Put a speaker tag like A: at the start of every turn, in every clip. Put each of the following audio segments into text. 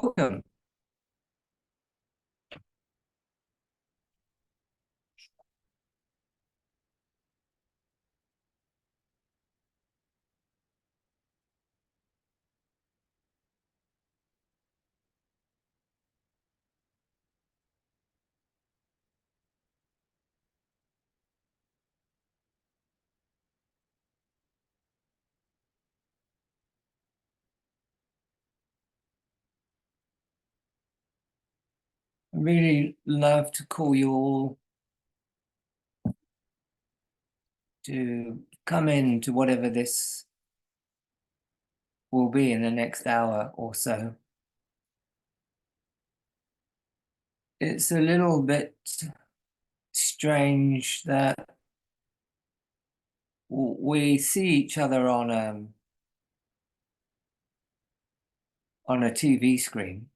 A: Welcome. I really love to call you all to come in to whatever this will be in the next hour or so. It's a little bit strange that we see each other on a TV screen,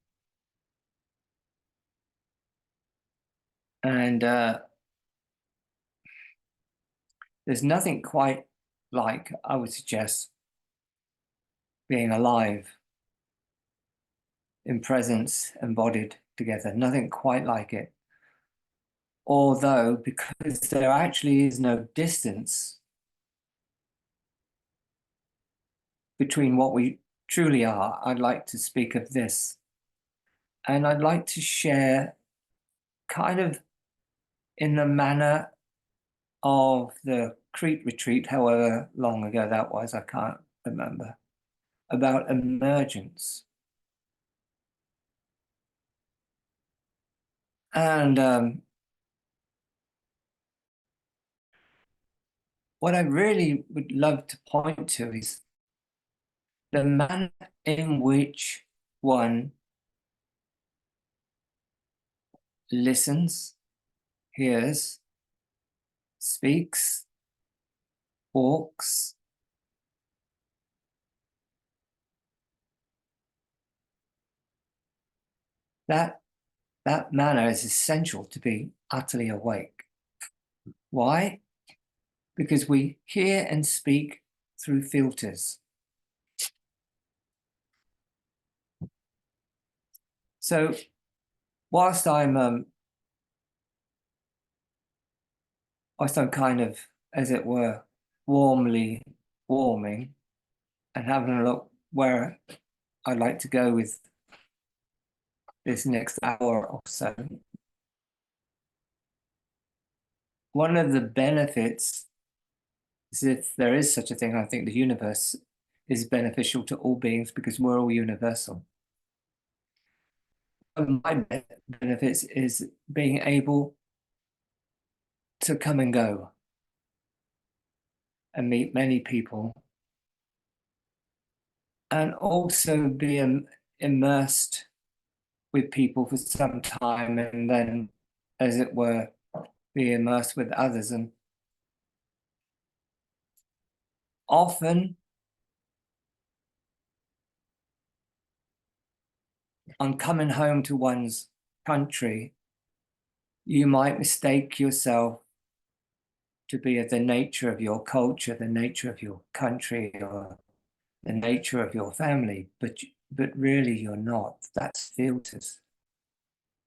A: and there's nothing quite like, I would suggest, being alive in presence, embodied together. Nothing quite like it. Although, because there actually is no distance between what we truly are, I'd like to speak of this. And I'd like to share kind of in the manner of the Crete retreat, however long ago that was, I can't remember, about emergence. And what I really would love to point to is the manner in which one listens, hears, speaks, walks. That manner is essential to be utterly awake. Why? Because we hear and speak through filters. So whilst I'm kind of, as it were, warmly warming and having a look where I'd like to go with this next hour or so, one of the benefits is, if there is such a thing, I think the universe is beneficial to all beings because we're all universal. My benefits is being able to come and go and meet many people, and also be immersed with people for some time, and then, as it were, be immersed with others. And often on coming home to one's country, you might mistake yourself to be of the nature of your culture, the nature of your country, or the nature of your family, but really you're not. That's filters.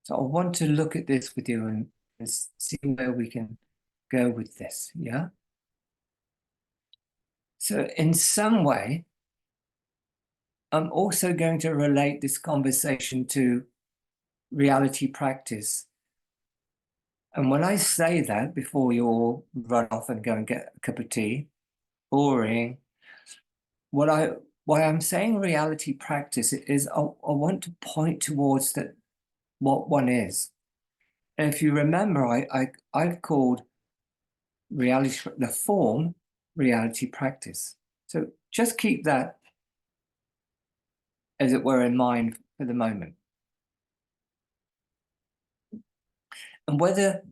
A: So I want to look at this with you and see where we can go with this, yeah? So in some way, I'm also going to relate this conversation to reality practice. And when I say that, before you all run off and go and get a cup of tea, boring, why I'm saying reality practice is I want to point towards that what one is. And if you remember, I've called reality, the form, reality practice. So just keep that, as it were, in mind for the moment. And whether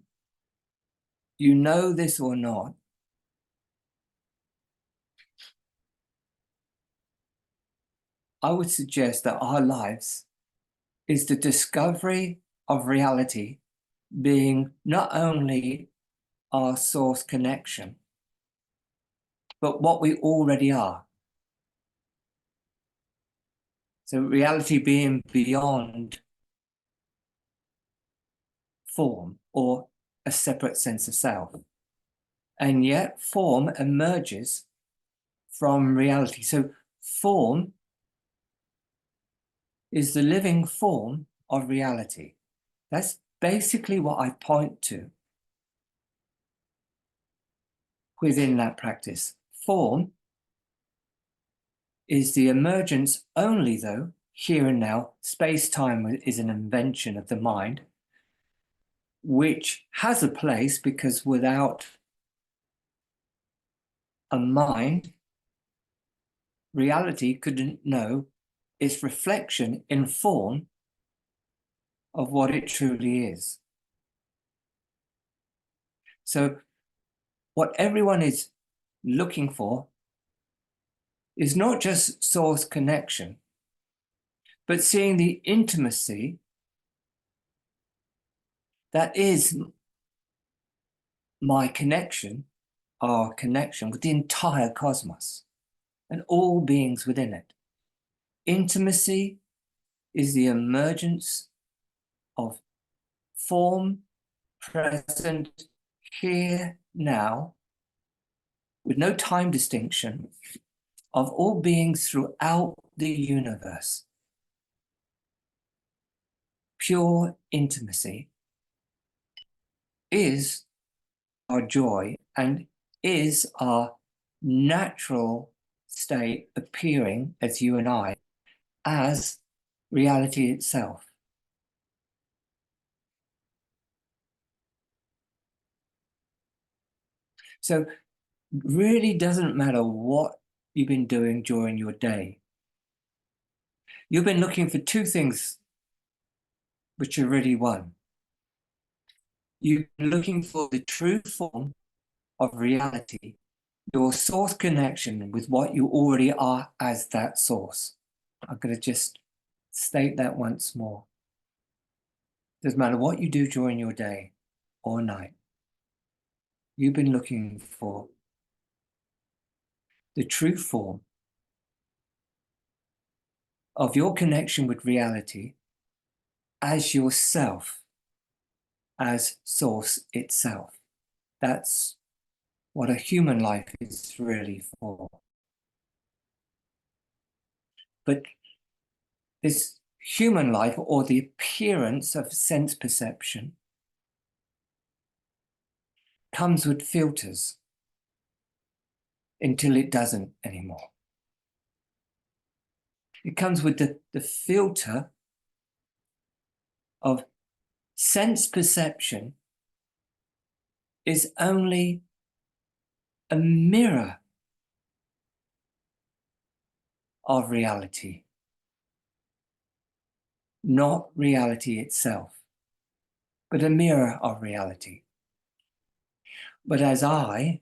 A: you know this or not, I would suggest that our lives is the discovery of reality being not only our source connection, but what we already are. So reality being beyond form or a separate sense of self. And yet form emerges from reality. So form is the living form of reality. That's basically what I point to within that practice. Form is the emergence only, though, here and now. Space-time is an invention of the mind, which has a place because without a mind, reality couldn't know its reflection in form of what it truly is. So what everyone is looking for is not just source connection, but seeing the intimacy that is my connection, our connection with the entire cosmos and all beings within it. Intimacy is the emergence of form present here now with no time distinction of all beings throughout the universe. Pure intimacy is our joy and is our natural state appearing as you and I, as reality itself. So really doesn't matter what you've been doing during your day. You've been looking for two things which are really one. You've been looking for the true form of reality, your source connection with what you already are as that source. I'm going to just state that once more. Doesn't matter what you do during your day or night. You've been looking for the true form of your connection with reality as yourself, as source itself. That's what a human life is really for. But this human life, or the appearance of sense perception, comes with filters until it doesn't anymore. It comes with the filter of sense perception is only a mirror of reality, not reality itself, but a mirror of reality. But as I,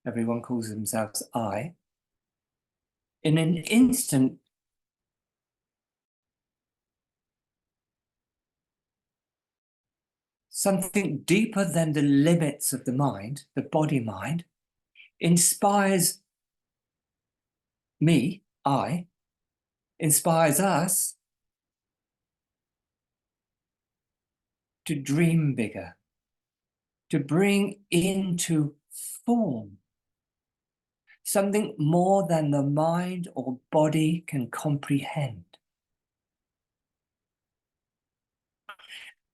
A: everyone calls themselves I, in an instant, something deeper than the limits of the mind, the body mind, inspires me, I, inspires us to dream bigger, to bring into form something more than the mind or body can comprehend.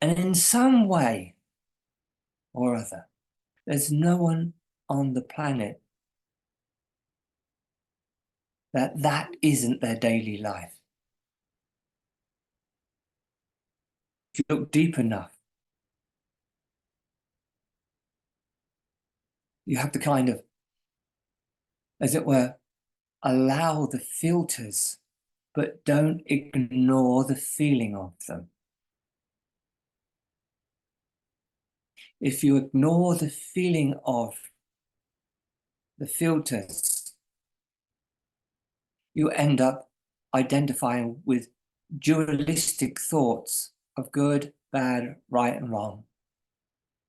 A: And in some way or other, there's no one on the planet that isn't their daily life. If you look deep enough, you have to kind of, as it were, allow the filters, but don't ignore the feeling of them. If you ignore the feeling of the filters, you end up identifying with dualistic thoughts of good, bad, right, and wrong,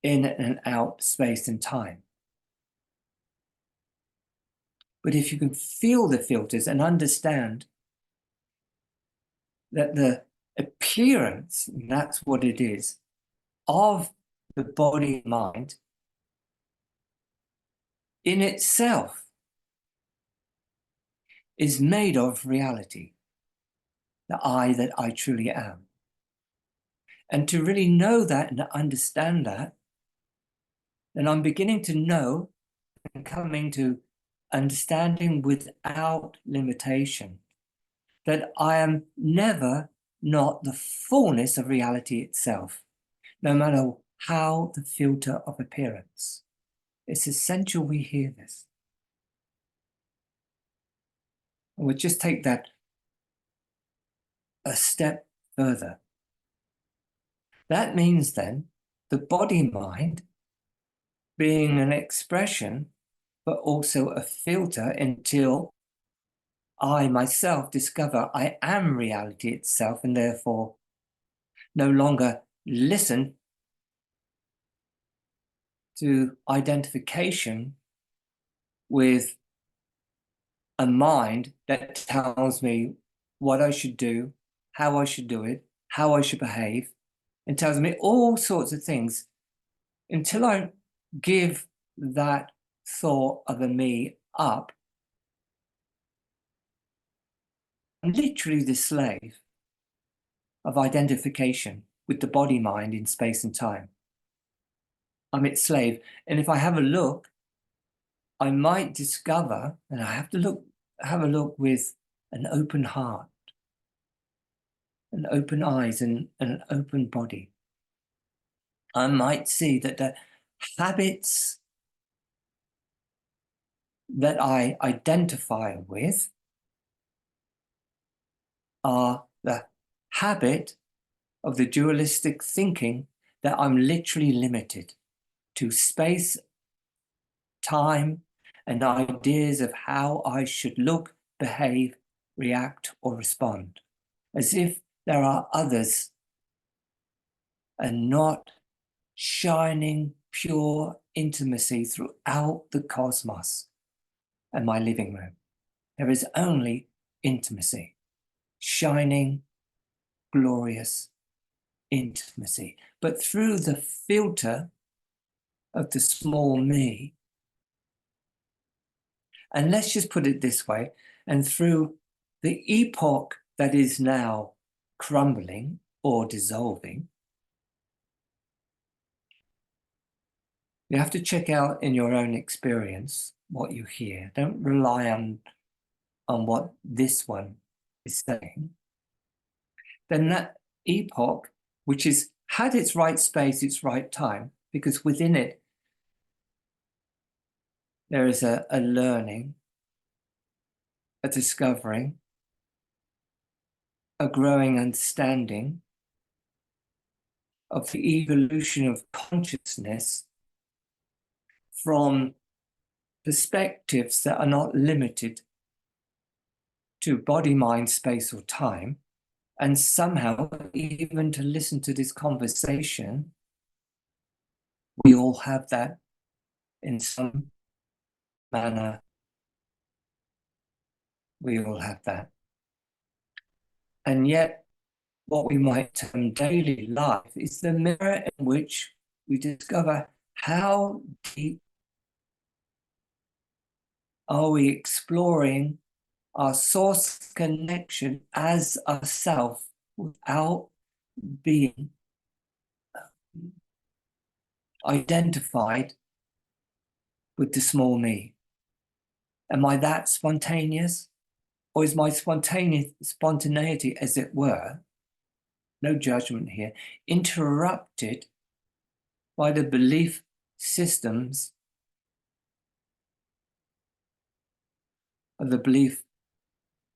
A: in and out space and time. But if you can feel the filters and understand that the appearance, and that's what it is, of the body and mind in itself is made of reality, the I that I truly am. And to really know that and understand that, then I'm beginning to know and coming to understanding without limitation that I am never not the fullness of reality itself, no matter how the filter of appearance. It's essential we hear this. And we'll just take that a step further. That means then the body-mind being an expression, but also a filter until I myself discover I am reality itself and therefore no longer listen to identification with a mind that tells me what I should do, how I should do it, how I should behave, and tells me all sorts of things until I give that thought of a me up. I'm literally the slave of identification with the body mind in space and time. I'm its slave. And if I have a look, I might discover, and I have to have a look with an open heart, and open eyes, and an open body. I might see that the habits that I identify with are the habit of the dualistic thinking that I'm literally limited to space, time, and ideas of how I should look, behave, react, or respond, as if there are others and not shining pure intimacy throughout the cosmos and my living room. There is only intimacy, shining, glorious intimacy, but through the filter of the small me. And let's just put it this way, and through the epoch that is now crumbling or dissolving, you have to check out in your own experience what you hear. Don't rely on what this one is saying. Then that epoch, which is had its right space, its right time, because within it there is a learning, a discovering, a growing understanding of the evolution of consciousness from perspectives that are not limited to body, mind, space, or time. And somehow, even to listen to this conversation, we all have that in some manner. We all have that. And yet, what we might term daily life is the mirror in which we discover how deep are we exploring our source connection as a self without being identified with the small me. Am I that spontaneous? Or is my spontaneity, as it were, no judgment here, interrupted by the belief systems of the belief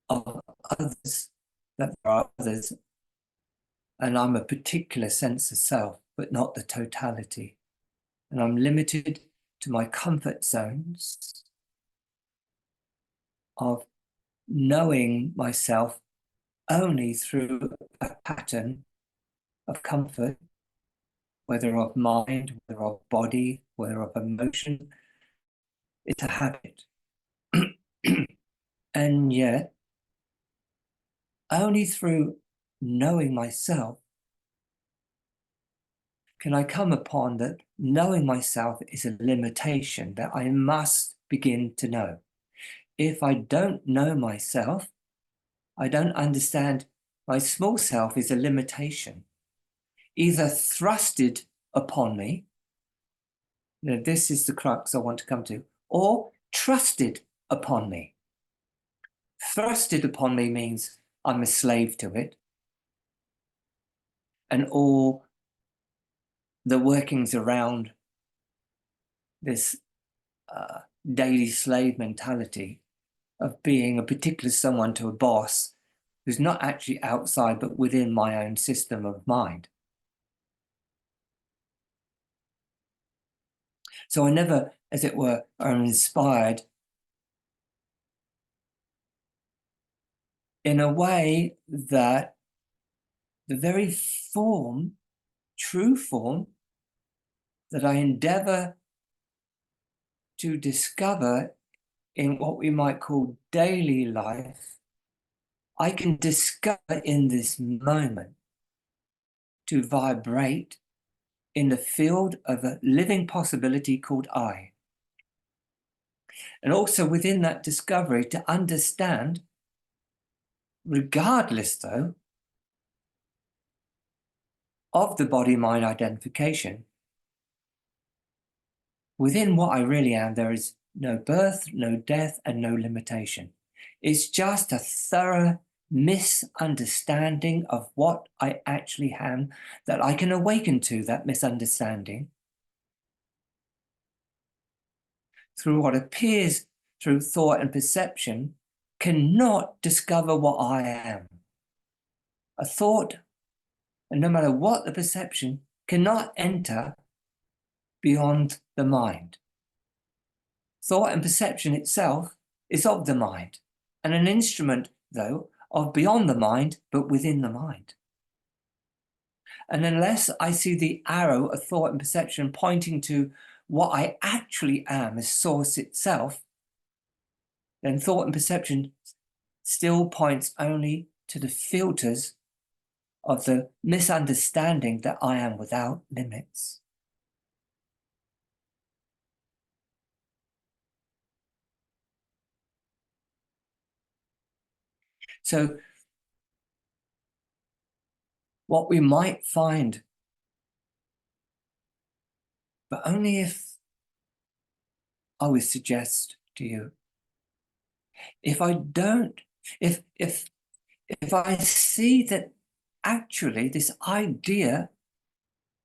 A: of others, that there are others, and I'm a particular sense of self, but not the totality. And I'm limited to my comfort zones of knowing myself only through a pattern of comfort, whether of mind, whether of body, whether of emotion. It's a habit. And yet, only through knowing myself, can I come upon that knowing myself is a limitation that I must begin to know. If I don't know myself, I don't understand my small self is a limitation, either thrusted upon me, this is the crux I want to come to, or trusted upon me. Thrusted upon me means I'm a slave to it, and all the workings around this daily slave mentality of being a particular someone to a boss who's not actually outside but within my own system of mind. So I never, as it were, am inspired in a way that the very form, true form, that I endeavor to discover in what we might call daily life, I can discover in this moment to vibrate in the field of a living possibility called I. And also within that discovery to understand, regardless though, of the body-mind identification, within what I really am, there is no birth, no death, and no limitation. It's just a thorough misunderstanding of what I actually am that I can awaken to that misunderstanding through what appears through thought and perception cannot discover what I am. A thought, and no matter what the perception, cannot enter beyond the mind. Thought and perception itself is of the mind, and an instrument, though, of beyond the mind, but within the mind. And unless I see the arrow of thought and perception pointing to what I actually am as source itself, then thought and perception still points only to the filters of the misunderstanding that I am without limits. So what we might find, but only if I would suggest to you, if I don't, if I see that actually this idea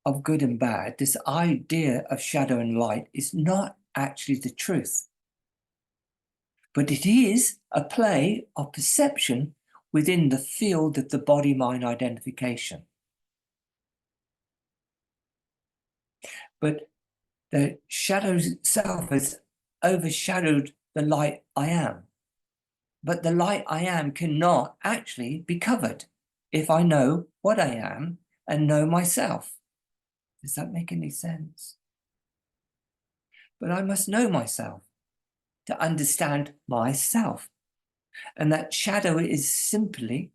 A: of good and bad, this idea of shadow and light is not actually the truth, but it is a play of perception within the field of the body-mind identification. But the shadow itself has overshadowed the light I am. But the light I am cannot actually be covered if I know what I am and know myself. Does that make any sense? But I must know myself to understand myself. And that shadow is simply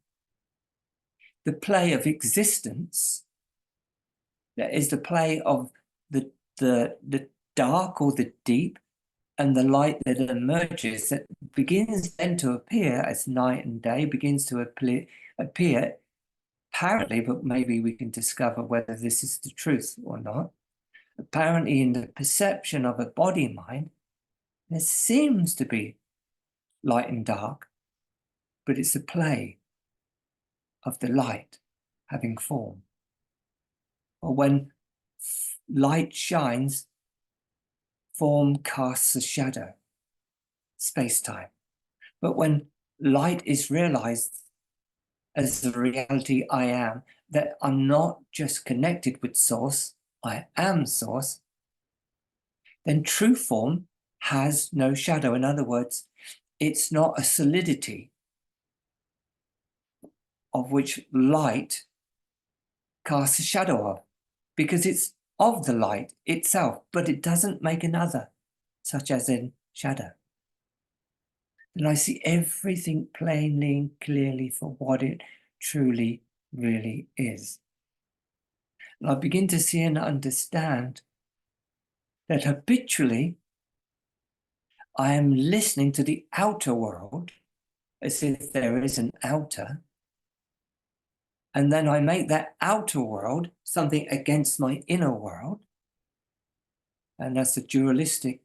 A: the play of existence. That is the play of the dark or the deep and the light that emerges that begins then to appear as night and day, begins to appear apparently, but maybe we can discover whether this is the truth or not. Apparently in the perception of a body mind, there seems to be light and dark, but it's a play of the light having form. Or when light shines, form casts a shadow, space-time. But when light is realized as the reality I am, that I'm not just connected with source, I am source, then true form has no shadow. In other words, it's not a solidity of which light casts a shadow of, because it's of the light itself, but it doesn't make another, such as in shadow. And I see everything plainly and clearly for what it truly really is. And I begin to see and understand that habitually I am listening to the outer world as if there is an outer, and then I make that outer world something against my inner world, and that's a dualistic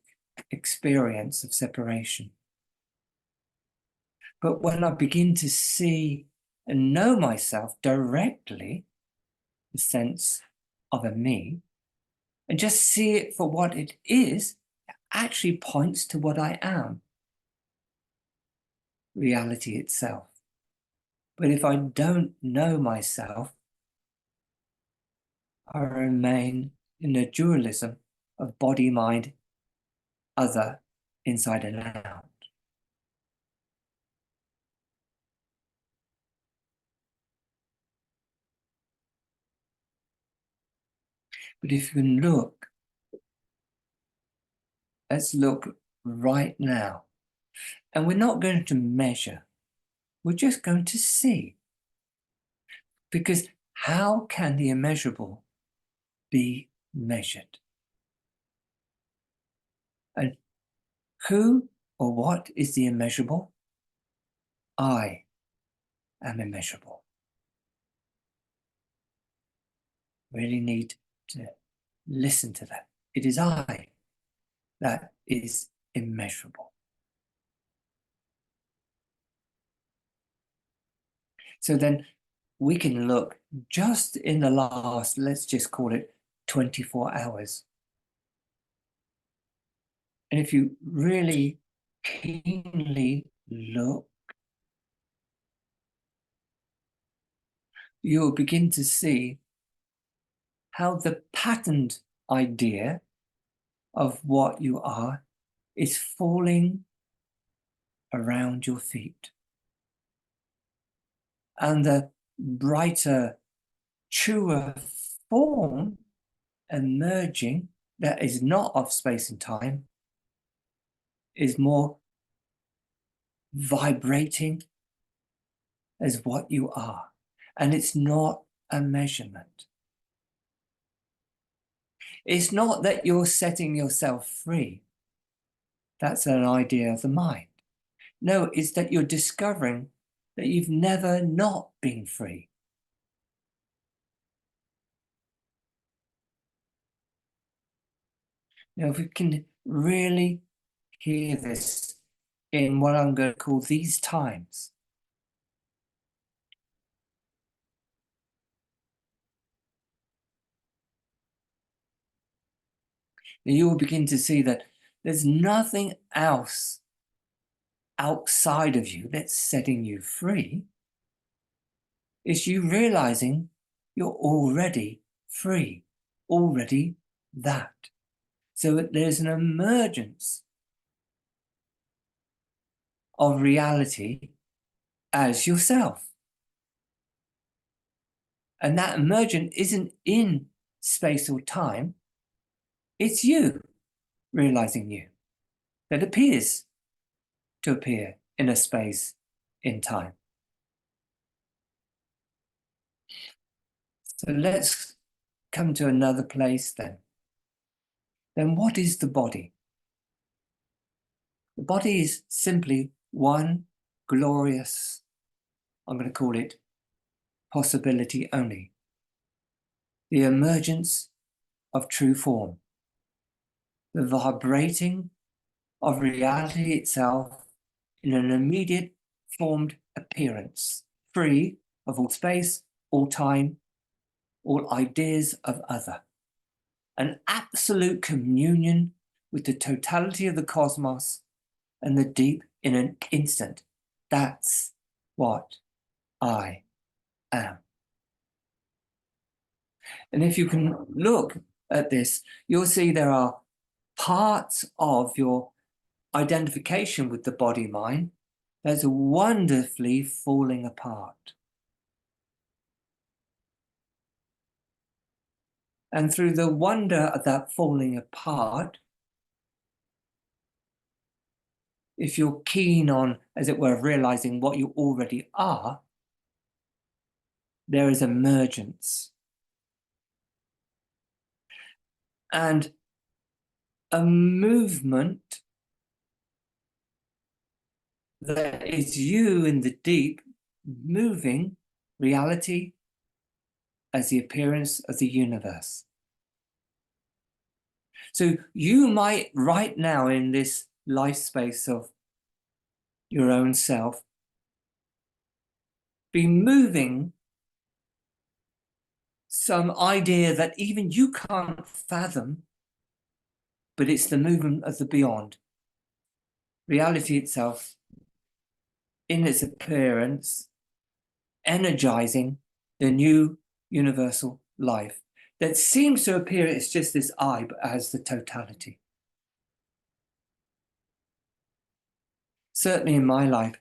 A: experience of separation. But when I begin to see and know myself directly, the sense of a me, and just see it for what it is, it actually points to what I am, reality itself. But if I don't know myself, I remain in the dualism of body, mind, other, inside and out. But if you can look, let's look right now. And we're not going to measure, we're just going to see. Because how can the immeasurable be measured? And who or what is the immeasurable? I am immeasurable. Really need to listen to that. It is I that is immeasurable. So then we can look just in the last, let's just call it 24 hours. And if you really keenly look, you'll begin to see how the patterned idea of what you are is falling around your feet. And the brighter, truer form emerging that is not of space and time is more vibrating as what you are. And it's not a measurement. It's not that you're setting yourself free. That's an idea of the mind. No, it's that you're discovering that you've never not been free. Now, if we can really hear this in what I'm going to call these times, then you will begin to see that there's nothing else outside of you that's setting you free. It's you realizing you're already free, already that. So that there's an emergence of reality as yourself. And that emergence isn't in space or time, it's you realizing you that appears to appear in a space in time. So let's come to another place then. Then what is the body? The body is simply one glorious, I'm going to call it possibility only. The emergence of true form. The vibrating of reality itself in an immediate formed appearance, free of all space, all time, all ideas of other. An absolute communion with the totality of the cosmos and the deep in an instant. That's what I am. And if you can look at this, you'll see there are parts of your identification with the body mind that's wonderfully falling apart. And through the wonder of that falling apart, if you're keen on, as it were, realizing what you already are, there is emergence. And a movement that is you in the deep, moving reality as the appearance of the universe. So you might right now in this life space of your own self be moving some idea that even you can't fathom, but it's the movement of the beyond. Reality itself, in its appearance, energizing the new universal life that seems to appear it's just this I, but as the totality. Certainly in my life,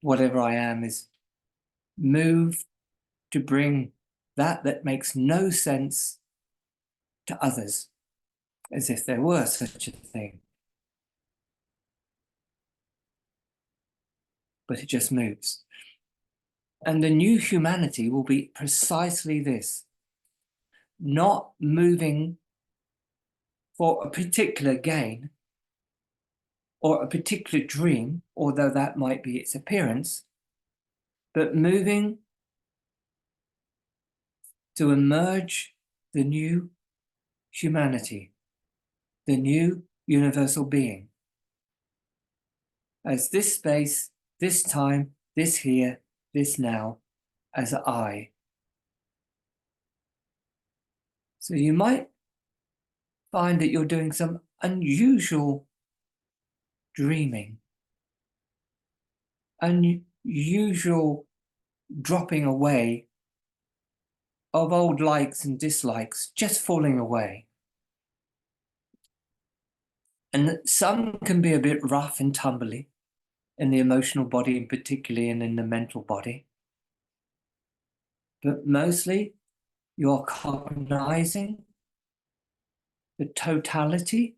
A: whatever I am is moved to bring that makes no sense to others, as if there were such a thing. But it just moves. And the new humanity will be precisely this, not moving for a particular gain or a particular dream, although that might be its appearance, but moving to emerge the new humanity, the new universal being, as this space, this time, this here, this now, as I. So you might find that you're doing some unusual dreaming, unusual dropping away of old likes and dislikes, just falling away. And some can be a bit rough and tumbly in the emotional body, in particularly, and in the mental body. But mostly you're cognizing the totality,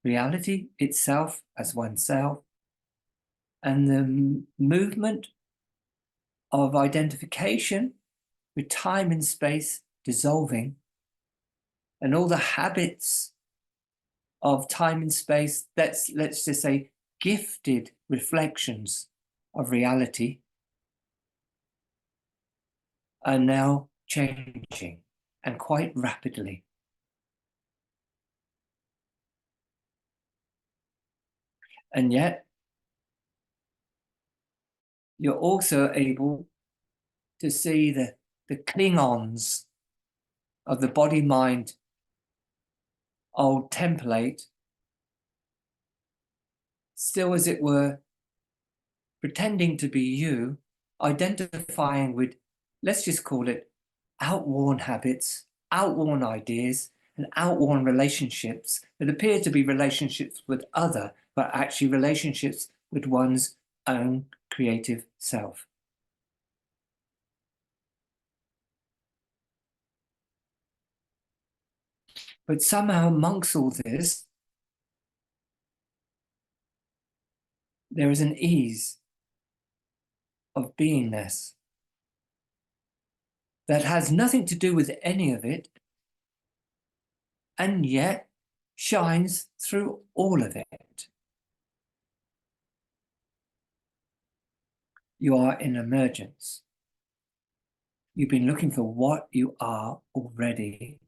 A: reality itself as oneself, and the movement of identification with time and space dissolving, and all the habits of time and space, let's just say gifted reflections of reality, are now changing, and quite rapidly. And yet, you're also able to see the Klingons of the body-mind old template, still, as it were, pretending to be you, identifying with, let's just call it, outworn habits, outworn ideas, and outworn relationships that appear to be relationships with other, but actually relationships with one's own creative self. But somehow amongst all this, there is an ease of beingness that has nothing to do with any of it, and yet shines through all of it. You are in emergence. You've been looking for what you are already,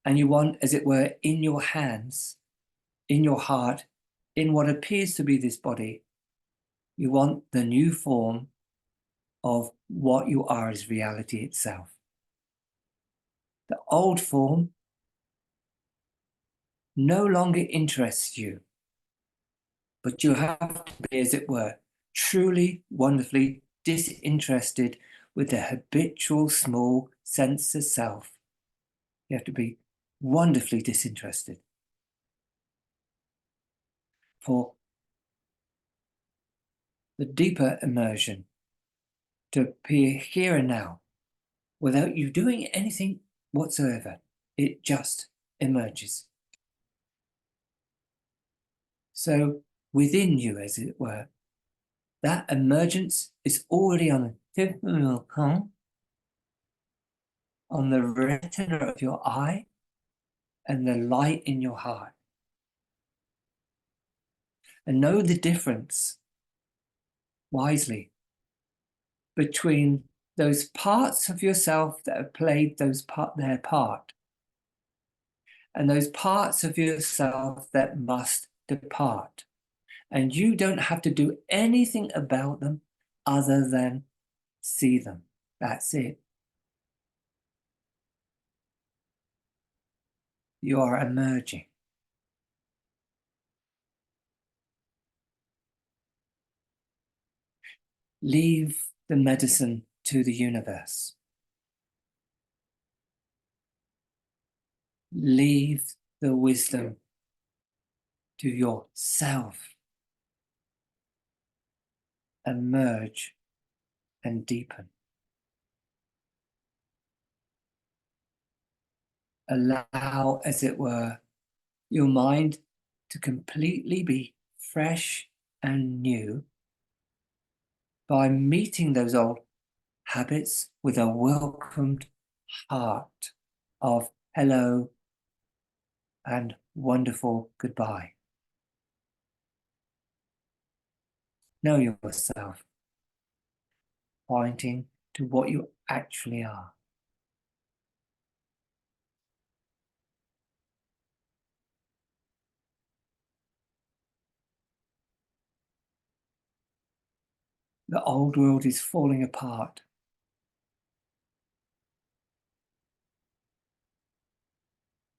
A: and you want, as it were, in your hands, in your heart, in what appears to be this body, you want the new form of what you are as reality itself. The old form no longer interests you, but you have to be, as it were, truly, wonderfully disinterested with the habitual small sense of self. You have to be wonderfully disinterested for the deeper immersion to appear here and now without you doing anything whatsoever. It just emerges. So within you, as it were, That emergence is already on the tip of your tongue, on the retina of your eye, and the light in your heart. And know the difference wisely between those parts of yourself that have played their part and those parts of yourself that must depart. And you don't have to do anything about them other than see them. That's it. You are emerging. Leave the medicine to the universe. Leave the wisdom to yourself. Emerge and deepen. Allow, as it were, your mind to completely be fresh and new by meeting those old habits with a welcomed heart of hello and wonderful goodbye. Know yourself, pointing to what you actually are. The old world is falling apart.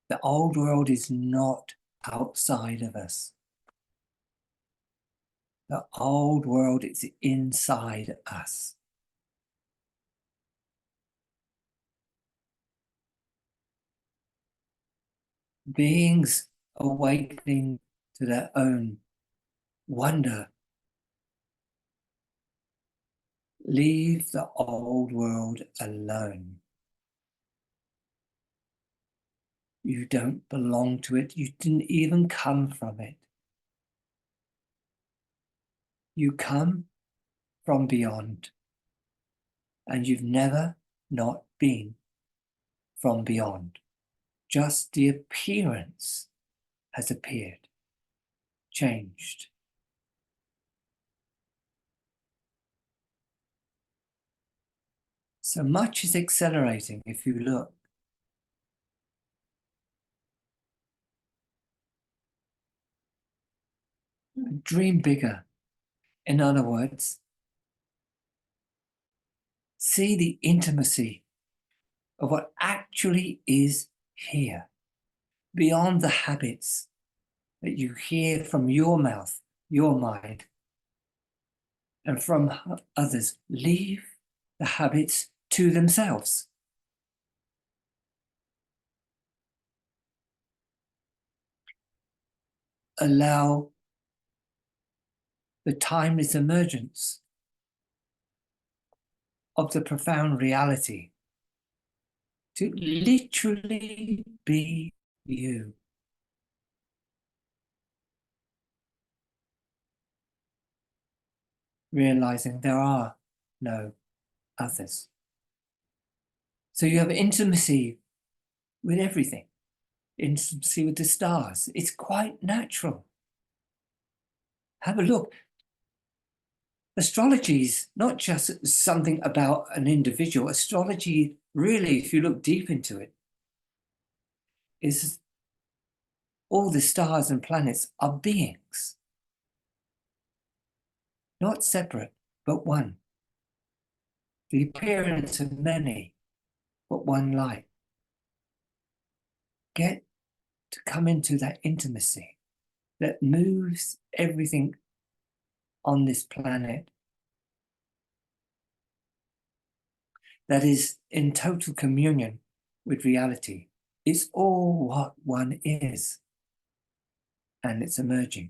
A: The old world is not outside of us. The old world is inside us. Beings awakening to their own wonder. Leave the old world alone. You don't belong to it. You didn't even come from it. You come from beyond, and you've never not been from beyond. Just the appearance has appeared, changed. So much is accelerating if you look. Dream bigger. In other words, see the intimacy of what actually is here, beyond the habits that you hear from your mouth, your mind, and from others. Leave the habits to themselves. Allow the timeless emergence of the profound reality to literally be you. Realizing there are no others. So you have intimacy with everything, intimacy with the stars. It's quite natural. Have a look. Astrology is not just something about an individual. Astrology, really, if you look deep into it, is all the stars and planets are beings. Not separate, but one. The appearance of many, but one light. Get to come into that intimacy that moves everything on this planet, that is in total communion with reality. It's all what one is, and it's emerging.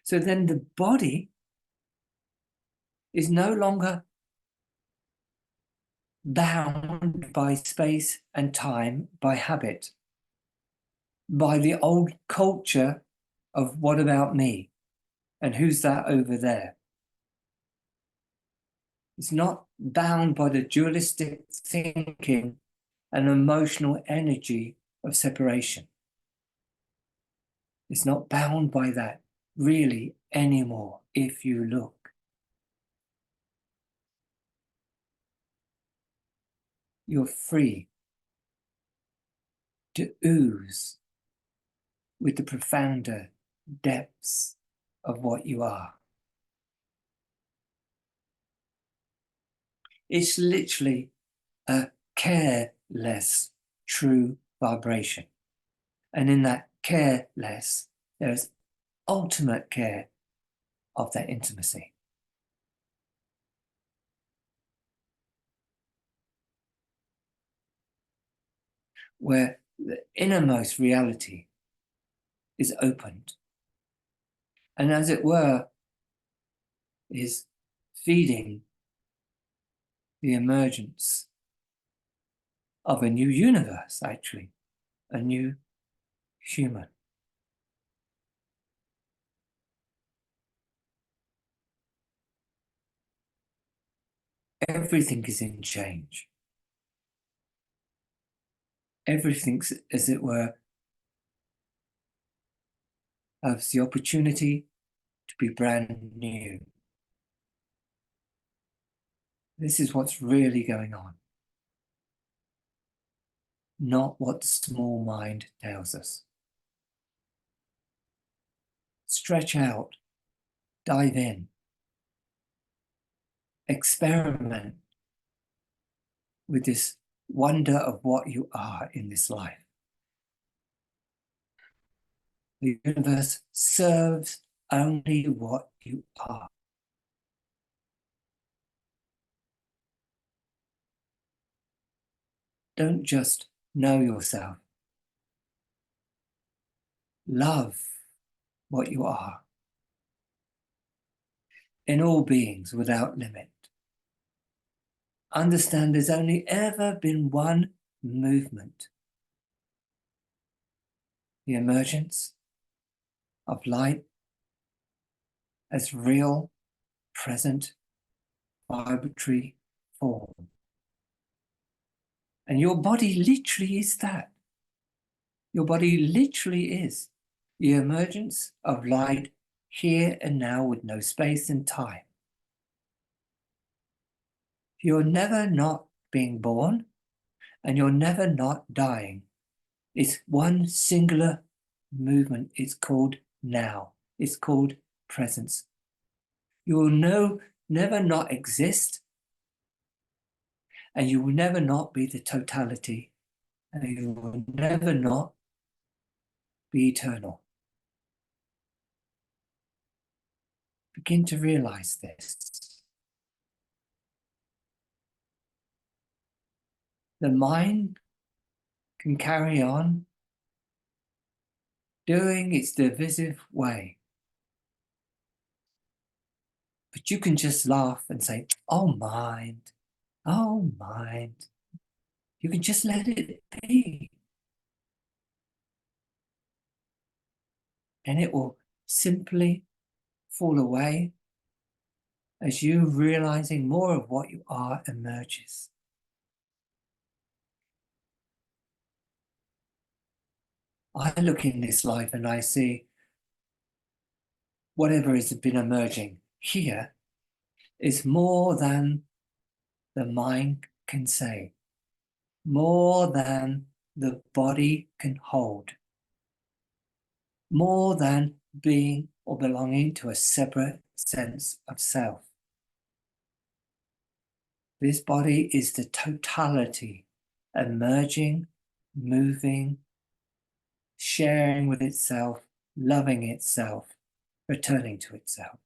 A: So then the body is no longer bound by space and time, by habit, by the old culture of what about me and who's that over there. It's not bound by the dualistic thinking and emotional energy of separation. It's not bound by that really anymore if you look. You're free to ooze with the profounder depths of what you are. It's literally a careless true vibration. And in that careless, there's ultimate care of that intimacy. Where the innermost reality is opened. And as it were, is feeding the emergence of a new universe, actually, a new human. Everything is in change. Everything's, as it were, has the opportunity to be brand new. This is what's really going on, not what the small mind tells us. Stretch out, dive in, experiment with this wonder of what you are in this life. The universe serves only what you are. Don't just know yourself. Love what you are in all beings without limit. Understand there's only ever been one movement, the emergence of light as real, present, vibratory form. And your body literally is that. Your body literally is the emergence of light here and now with no space and time. You're never not being born and you're never not dying. It's one singular movement. It's called now. It's called presence. You will never not exist, and you will never not be the totality, and you will never not be eternal. Begin to realize this. The mind can carry on doing its divisive way. But you can just laugh and say, oh, mind, oh, mind. You can just let it be. And it will simply fall away as you realizing more of what you are emerges. I look in this life and I see whatever has been emerging here is more than the mind can say, more than the body can hold, more than being or belonging to a separate sense of self. This body is the totality, emerging, moving, sharing with itself, loving itself, returning to itself.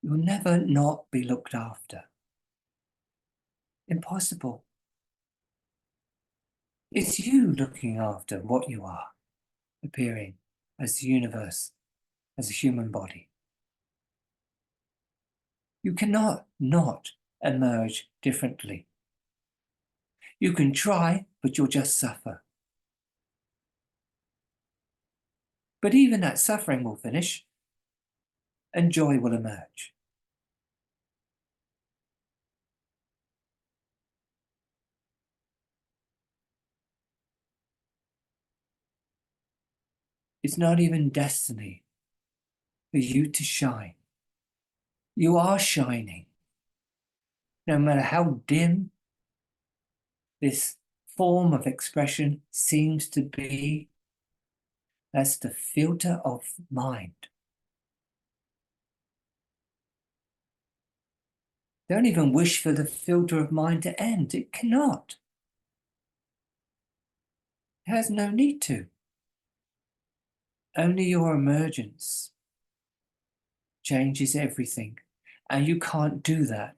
A: You'll never not be looked after. Impossible. It's you looking after what you are, appearing as the universe, as a human body. You cannot not emerge differently. You can try, but you'll just suffer. But even that suffering will finish and joy will emerge. It's not even destiny for you to shine. You are shining. No matter how dim this form of expression seems to be, that's the filter of mind. Don't even wish for the filter of mind to end. It cannot. It has no need to. Only your emergence changes everything. And you can't do that.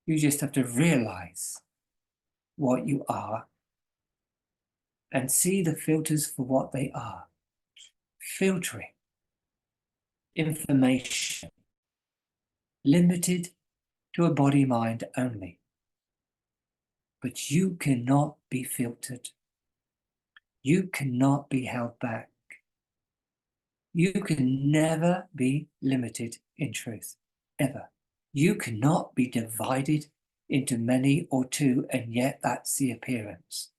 A: You just have to realize what you are and see the filters for what they are. Filtering information limited to a body mind only. But you cannot be filtered. You cannot be held back. You can never be limited in truth, ever. You cannot be divided into many or two, and yet that's the appearance.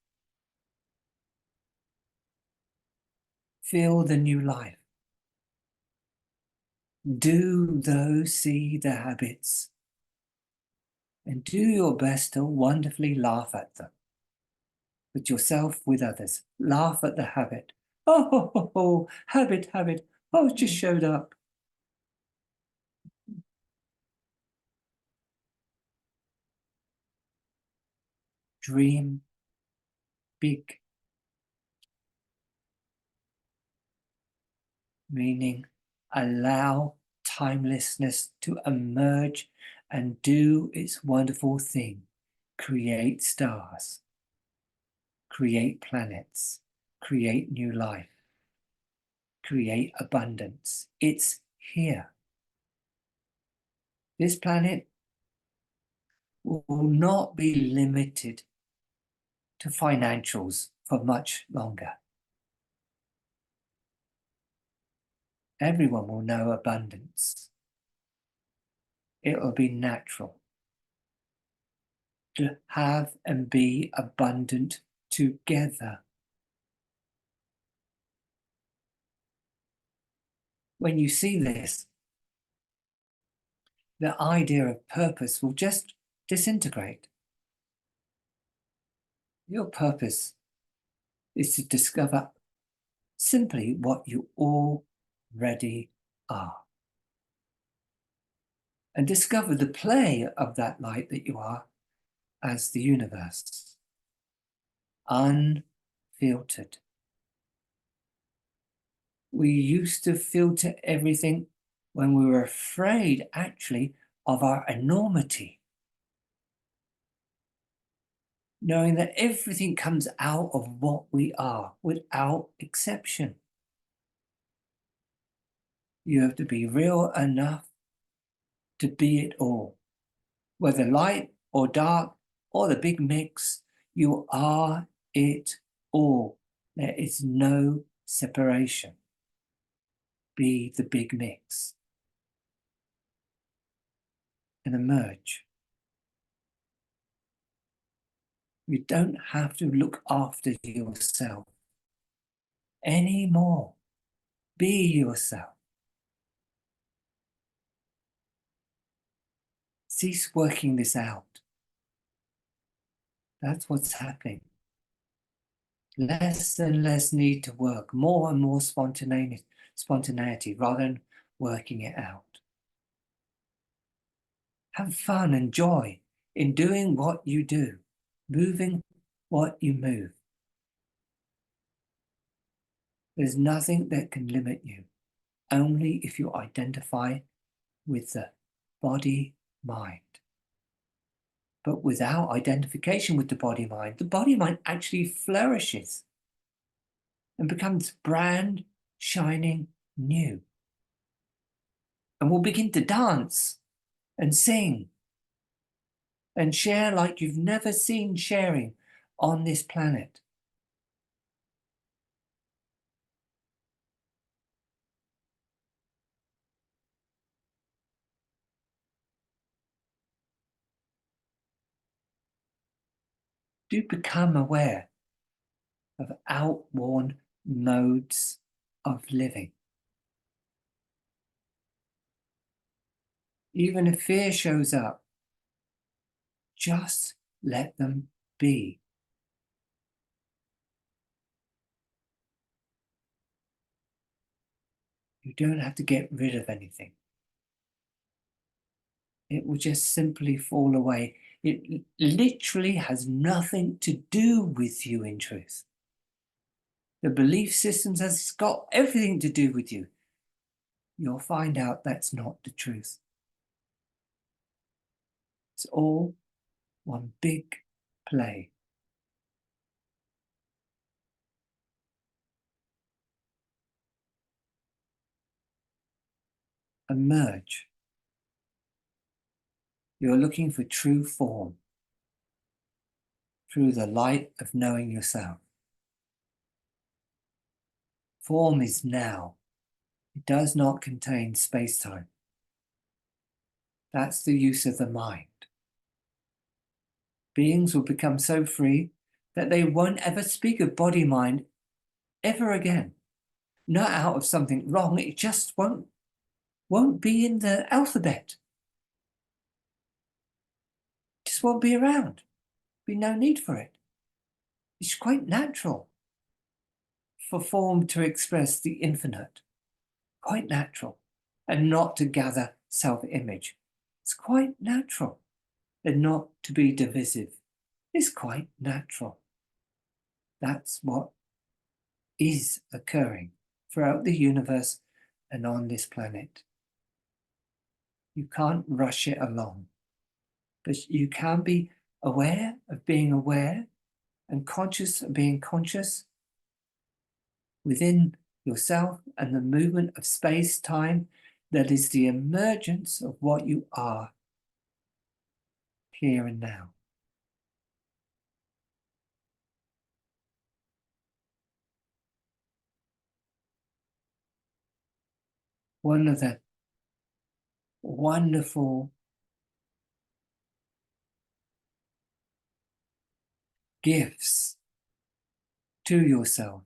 A: Feel the new life. Do those seed the habits, and do your best to wonderfully laugh at them. With yourself, with others. Laugh at the habit. Oh, ho, ho, ho. Habit, habit. Oh, it just showed up. Dream big. Meaning allow timelessness to emerge and do its wonderful thing. Create stars. Create planets. Create new life. Create abundance. It's here. This planet will not be limited to financials for much longer. Everyone will know abundance. It will be natural to have and be abundant together. When you see this, the idea of purpose will just disintegrate. Your purpose is to discover simply what you already are. And discover the play of that light that you are as the universe. Unfiltered. We used to filter everything when we were afraid, actually, of our enormity. Knowing that everything comes out of what we are, without exception. You have to be real enough to be it all. Whether light or dark or the big mix, you are it all. There is no separation. Be the big mix and emerge. You don't have to look after yourself anymore. Be yourself. Cease working this out. That's what's happening. Less and less need to work, more and more spontaneity rather than working it out. Have fun and joy in doing what you do, moving what you move. There's nothing that can limit you, only if you identify with the body-mind. But without identification with the body-mind actually flourishes and becomes brand shining new. And will begin to dance and sing and share like you've never seen sharing on this planet. do become aware of outworn modes of living. Even if fear shows up, just let them be. You don't have to get rid of anything. It will just simply fall away. It literally has nothing to do with you, in truth. The belief systems has got everything to do with you. You'll find out that's not the truth. It's all one big play. Emerge. You're looking for true form through the light of knowing yourself. Form is now. It does not contain space-time. That's the use of the mind. Beings will become so free that they won't ever speak of body-mind ever again. Not out of something wrong, it just won't be in the alphabet. Just won't be around. Be no need for it. It's quite natural for form to express the infinite. Quite natural. And not to gather self-image. It's quite natural. And not to be divisive. It's quite natural. That's what is occurring throughout the universe and on this planet. You can't rush it along, but you can be aware of being aware and conscious of being conscious within yourself and the movement of space-time that is the emergence of what you are here and now. One of the wonderful gifts to yourself,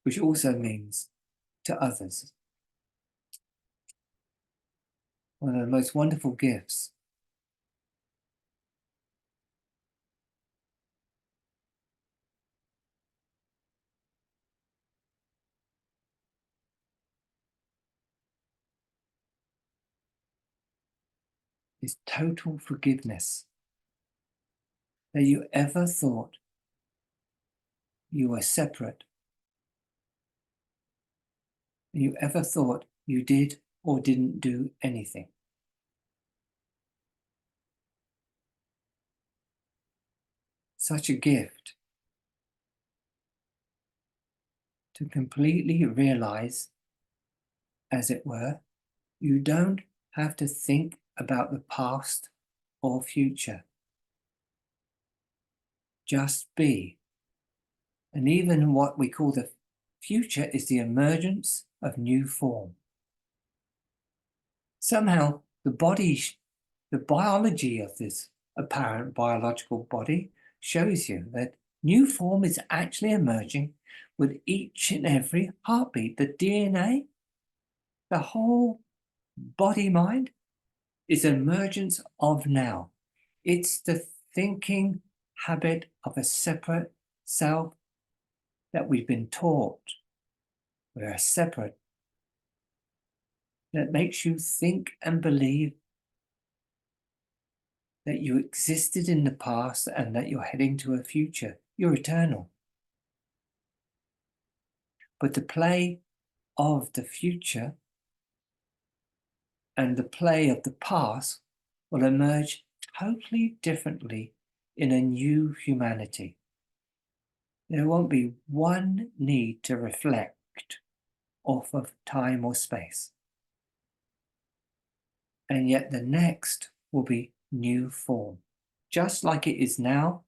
A: which also means to others. One of the most wonderful gifts is total forgiveness. That you ever thought you were separate. You ever thought you did or didn't do anything. Such a gift to completely realize, as it were, you don't have to think about the past or future. Just be. And even what we call the future is the emergence of new form. Somehow the biology of this apparent biological body shows you that new form is actually emerging with each and every heartbeat. The DNA, the whole body-mind is emergence of now. It's the thinking habit of a separate self that we've been taught we're separate, that makes you think and believe that you existed in the past and that you're heading to a future. You're eternal. But the play of the future and the play of the past will emerge totally differently in a new humanity. There won't be one need to reflect off of time or space. And yet the next will be new form, just like it is now,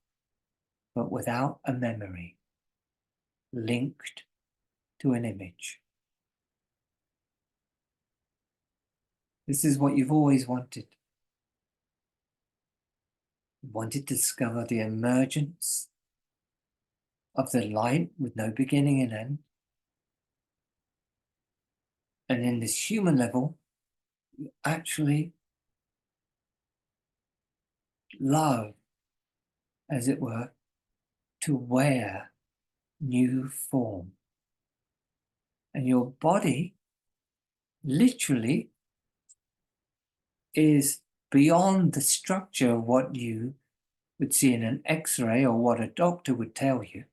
A: but without a memory, linked to an image. This is what you've always wanted. You wanted to discover the emergence of the light with no beginning and end. And in this human level, you actually love, as it were, to wear new form. And your body literally is beyond the structure of what you would see in an X-ray or what a doctor would tell you.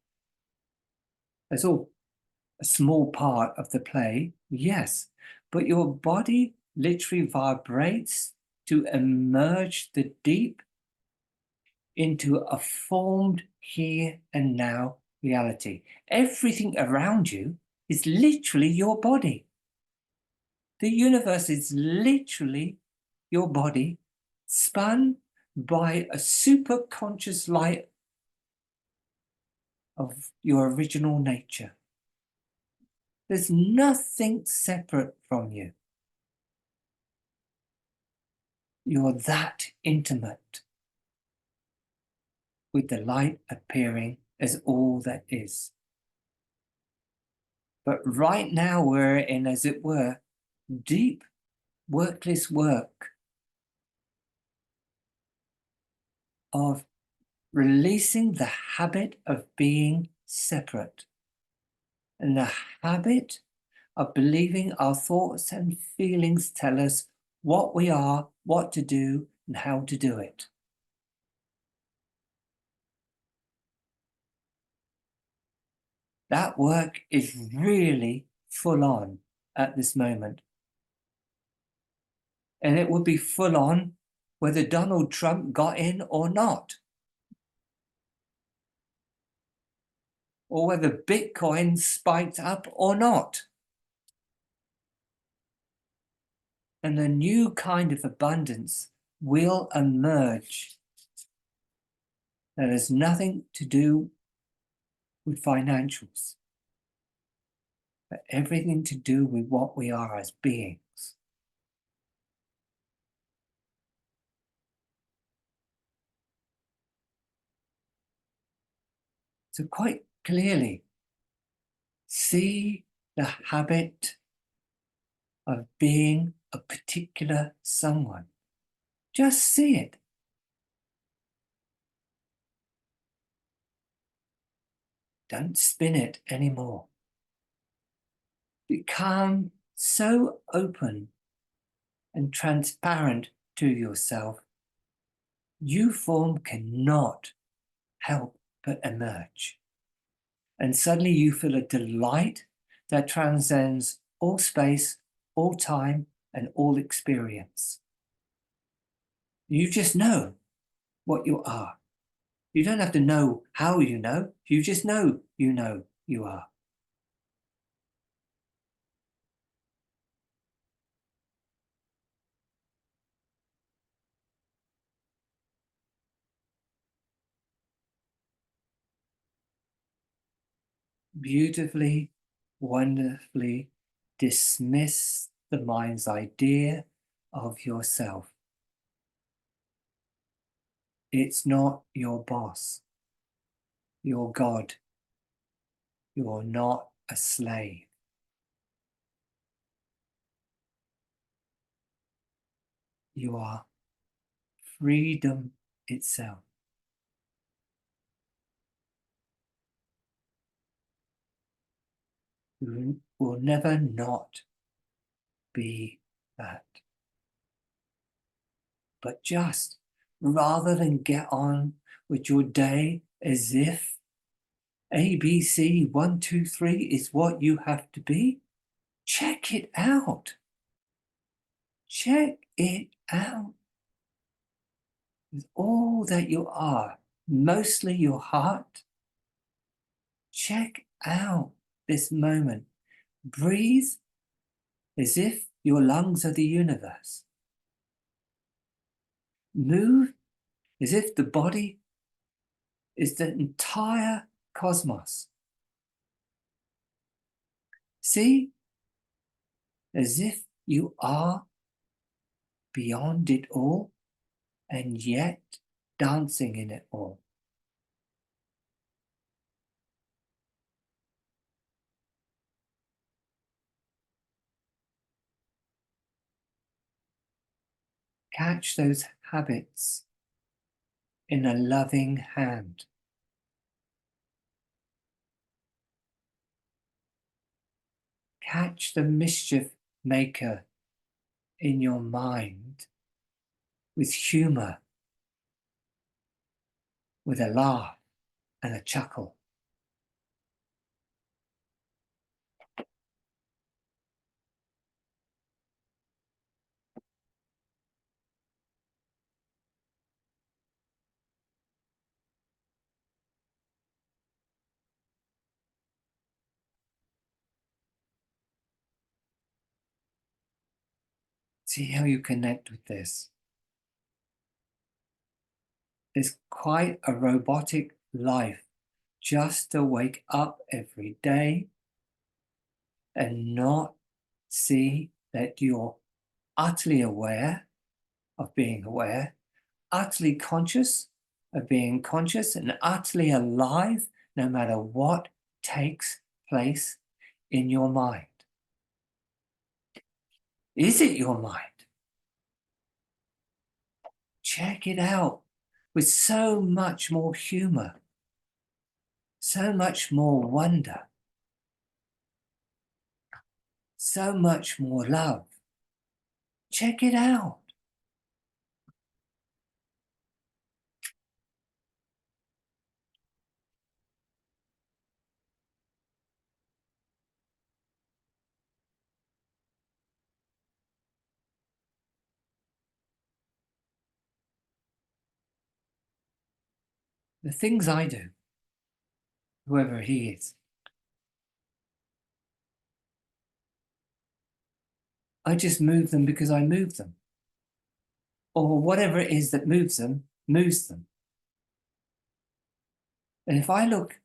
A: It's all a small part of the play, yes, but your body literally vibrates to emerge the deep into a formed here and now reality. Everything around you is literally your body. The universe is literally your body spun by a super conscious light of your original nature. There's nothing separate from you. You're that intimate with the light appearing as all that is. But right now we're in, as it were, deep workless work of releasing the habit of being separate and the habit of believing our thoughts and feelings tell us what we are, what to do, and how to do it. That work is really full on at this moment. And it would be full on whether Donald Trump got in or not, or whether Bitcoin spiked up or not. And a new kind of abundance will emerge that has nothing to do with financials, but everything to do with what we are as beings. So quite clearly, see the habit of being a particular someone. Just see it. Don't spin it anymore. Become so open and transparent to yourself, you form cannot help but emerge. And suddenly you feel a delight that transcends all space, all time, and all experience. You just know what you are. You don't have to know how you know. You just know you are. Beautifully, wonderfully dismiss the mind's idea of yourself. It's not your boss, your God. You're not a slave. You are freedom itself. You will never not be that. But just rather than get on with your day as if ABC 1, 2, 3 is what you have to be, check it out. Check it out. With all that you are, mostly your heart, check out this moment. Breathe as if your lungs are the universe. Move as if the body is the entire cosmos. See, as if you are beyond it all, and yet dancing in it all. Catch those habits in a loving hand. Catch the mischief maker in your mind with humor, with a laugh and a chuckle. See how you connect with this. It's quite a robotic life just to wake up every day and not see that you're utterly aware of being aware, utterly conscious of being conscious, and utterly alive no matter what takes place in your mind. Is it your mind? Check it out with so much more humor, so much more wonder, so much more love. Check it out. The things I do, whoever he is, I just move them because I move them. Or whatever it is that moves them, moves them. And if I look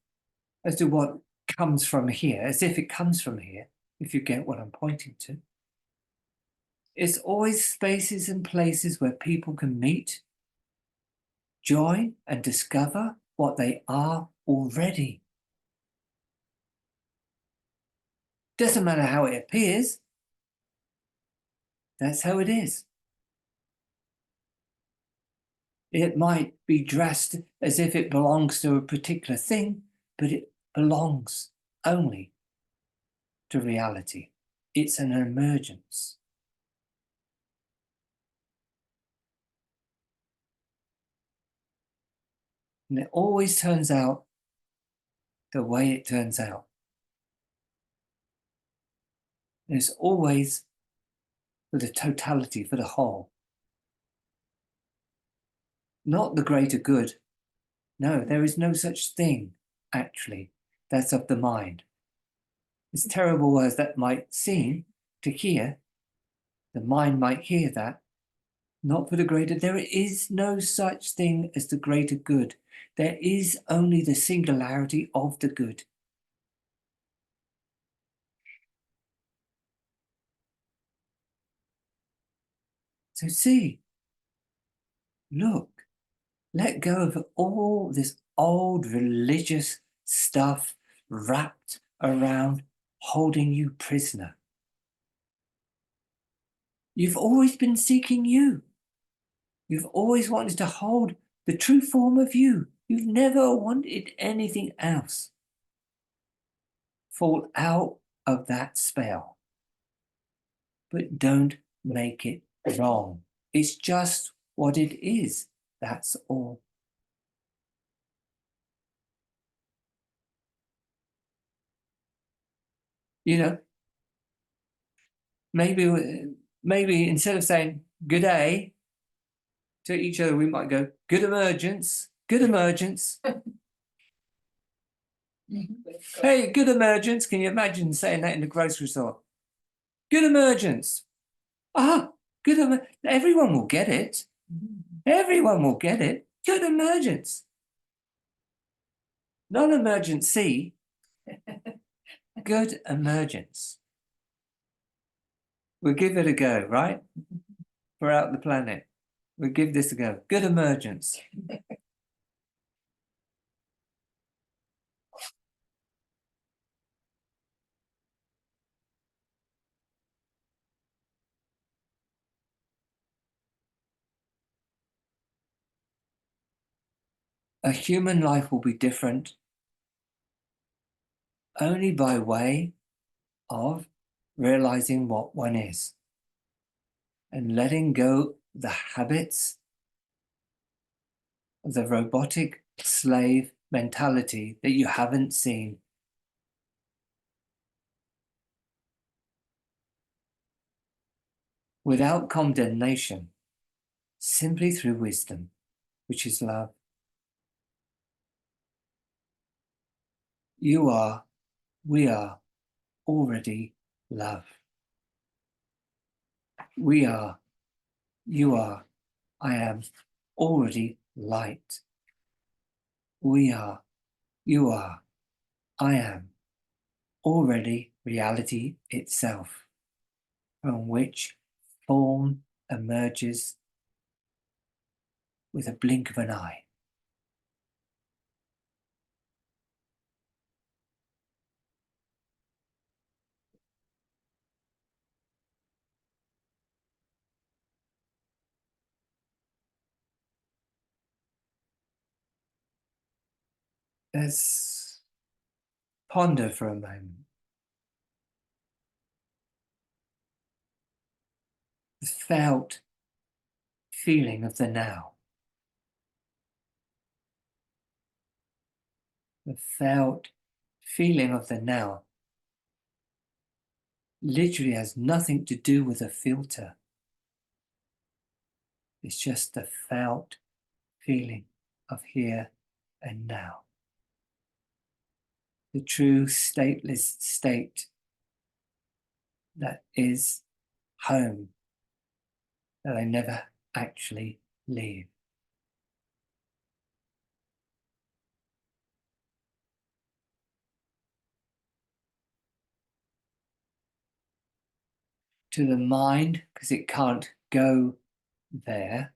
A: as to what comes from here, as if it comes from here, if you get what I'm pointing to, it's always spaces and places where people can meet, join, and discover what they are already. Doesn't matter how it appears, that's how it is. It might be dressed as if it belongs to a particular thing, but it belongs only to reality. It's an emergence. And it always turns out the way it turns out. And it's always for the totality, for the whole. Not the greater good. No, there is no such thing, actually, that's of the mind. As terrible as that might seem to hear, the mind might hear that, not for the greater. There is no such thing as the greater good. There is only the singularity of the good. So see, look, let go of all this old religious stuff wrapped around holding you prisoner. You've always been seeking you. You've always wanted to hold the true form of you. You've never wanted anything else. Fall out of that spell. But don't make it wrong. It's just what it is. That's all. You know, maybe instead of saying good day to each other, we might go good emergence, good emergence. Hey, good emergence. Can you imagine saying that in the grocery store? Good emergence. Ah, good. Everyone will get it. Everyone will get it. Good emergence. Non-emergency. Good emergence. We'll give it a go, right? Throughout the planet. We'll give this a go. Good emergence. A human life will be different only by way of realizing what one is and letting go the habits of the robotic slave mentality that you haven't seen. Without condemnation, simply through wisdom, which is love. You are, we are already love. We are, you are, I am already light. We are, you are, I am already reality itself, from which form emerges with a blink of an eye. Let's ponder for a moment. The felt feeling of the now. The felt feeling of the now literally has nothing to do with a filter. It's just the felt feeling of here and now. The true stateless state that is home, that I never actually leave. To the mind, because it can't go there,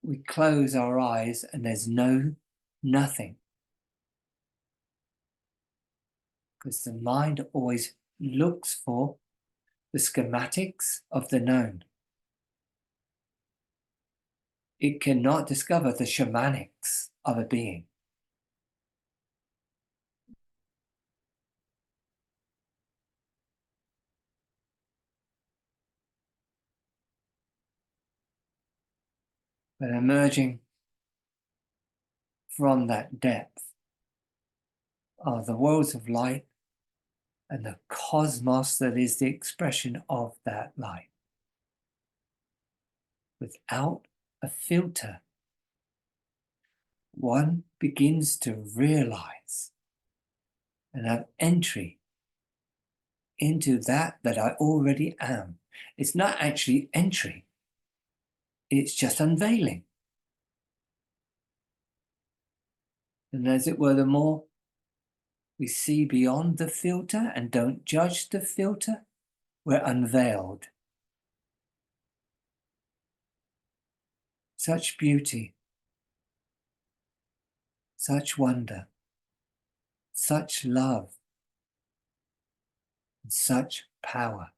A: we close our eyes and there's nothing. Because the mind always looks for the schematics of the known. It cannot discover the shamanics of a being. But emerging from that depth are the worlds of light and the cosmos that is the expression of that light. Without a filter, one begins to realize and have entry into that I already am. It's not actually entry, it's just unveiling. And as it were, the more we see beyond the filter and don't judge the filter, we're unveiled. Such beauty, such wonder, such love, and such power.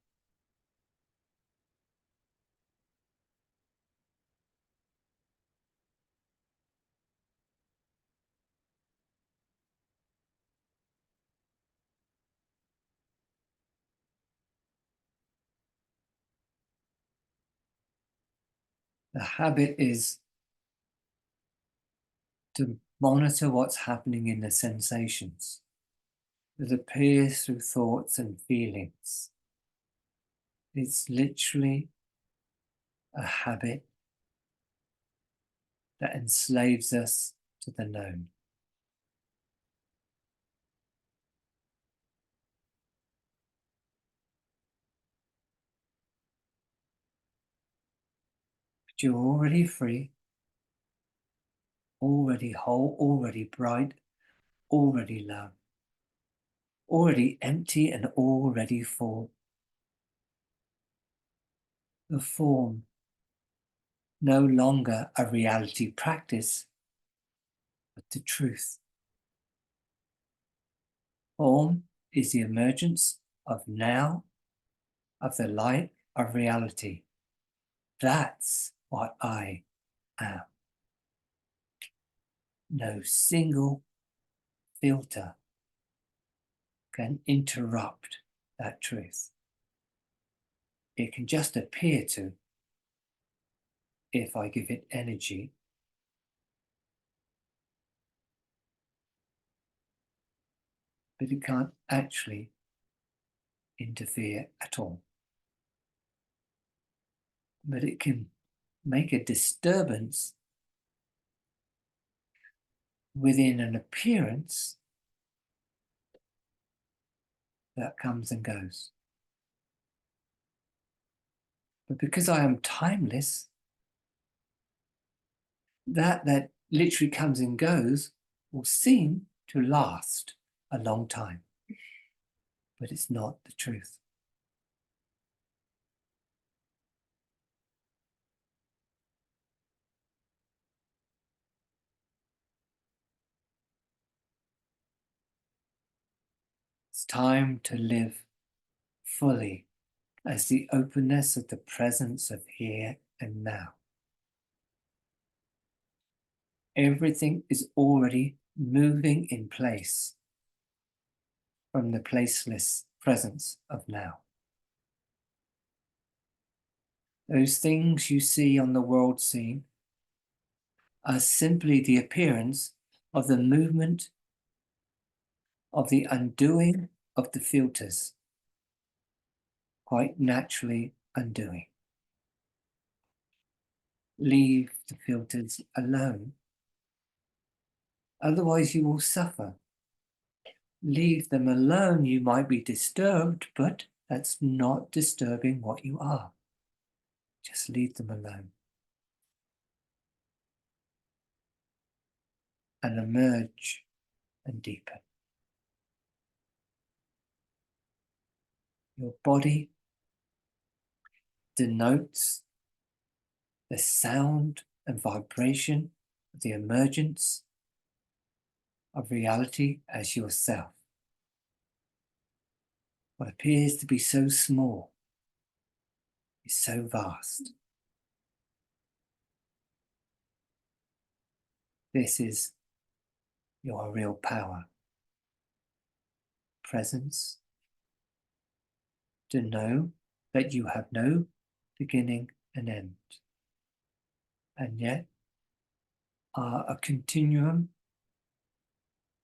A: The habit is to monitor what's happening in the sensations that appears through thoughts and feelings. It's literally a habit that enslaves us to the known. But you're already free, already whole, already bright, already love, already empty and already full. The form no longer a reality practice, but the truth. Form is the emergence of now, of the light of reality. That's what I am. No single filter can interrupt that truth. It can just appear to if I give it energy, but it can't actually interfere at all. But it can make a disturbance within an appearance that comes and goes. But because I am timeless, that literally comes and goes will seem to last a long time. But it's not the truth. It's time to live fully as the openness of the presence of here and now. Everything is already moving in place from the placeless presence of now. Those things you see on the world scene are simply the appearance of the movement of the undoing of the filters, quite naturally undoing. Leave the filters alone, otherwise you will suffer. Leave them alone, you might be disturbed, but that's not disturbing what you are. Just leave them alone. And emerge and deepen. Your body denotes the sound and vibration of the emergence of reality as yourself. What appears to be so small is so vast. This is your real power. Presence. To know that you have no beginning and end, and yet are a continuum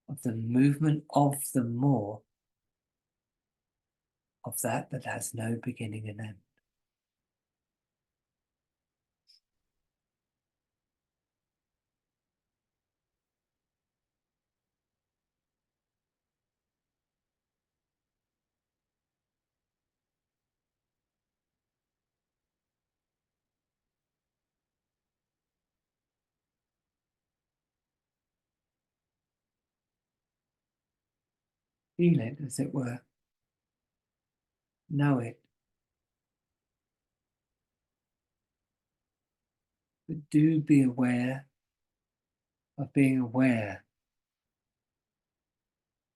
A: of the movement of the more of that has no beginning and end. Feel it, as it were. Know it. But do be aware of being aware.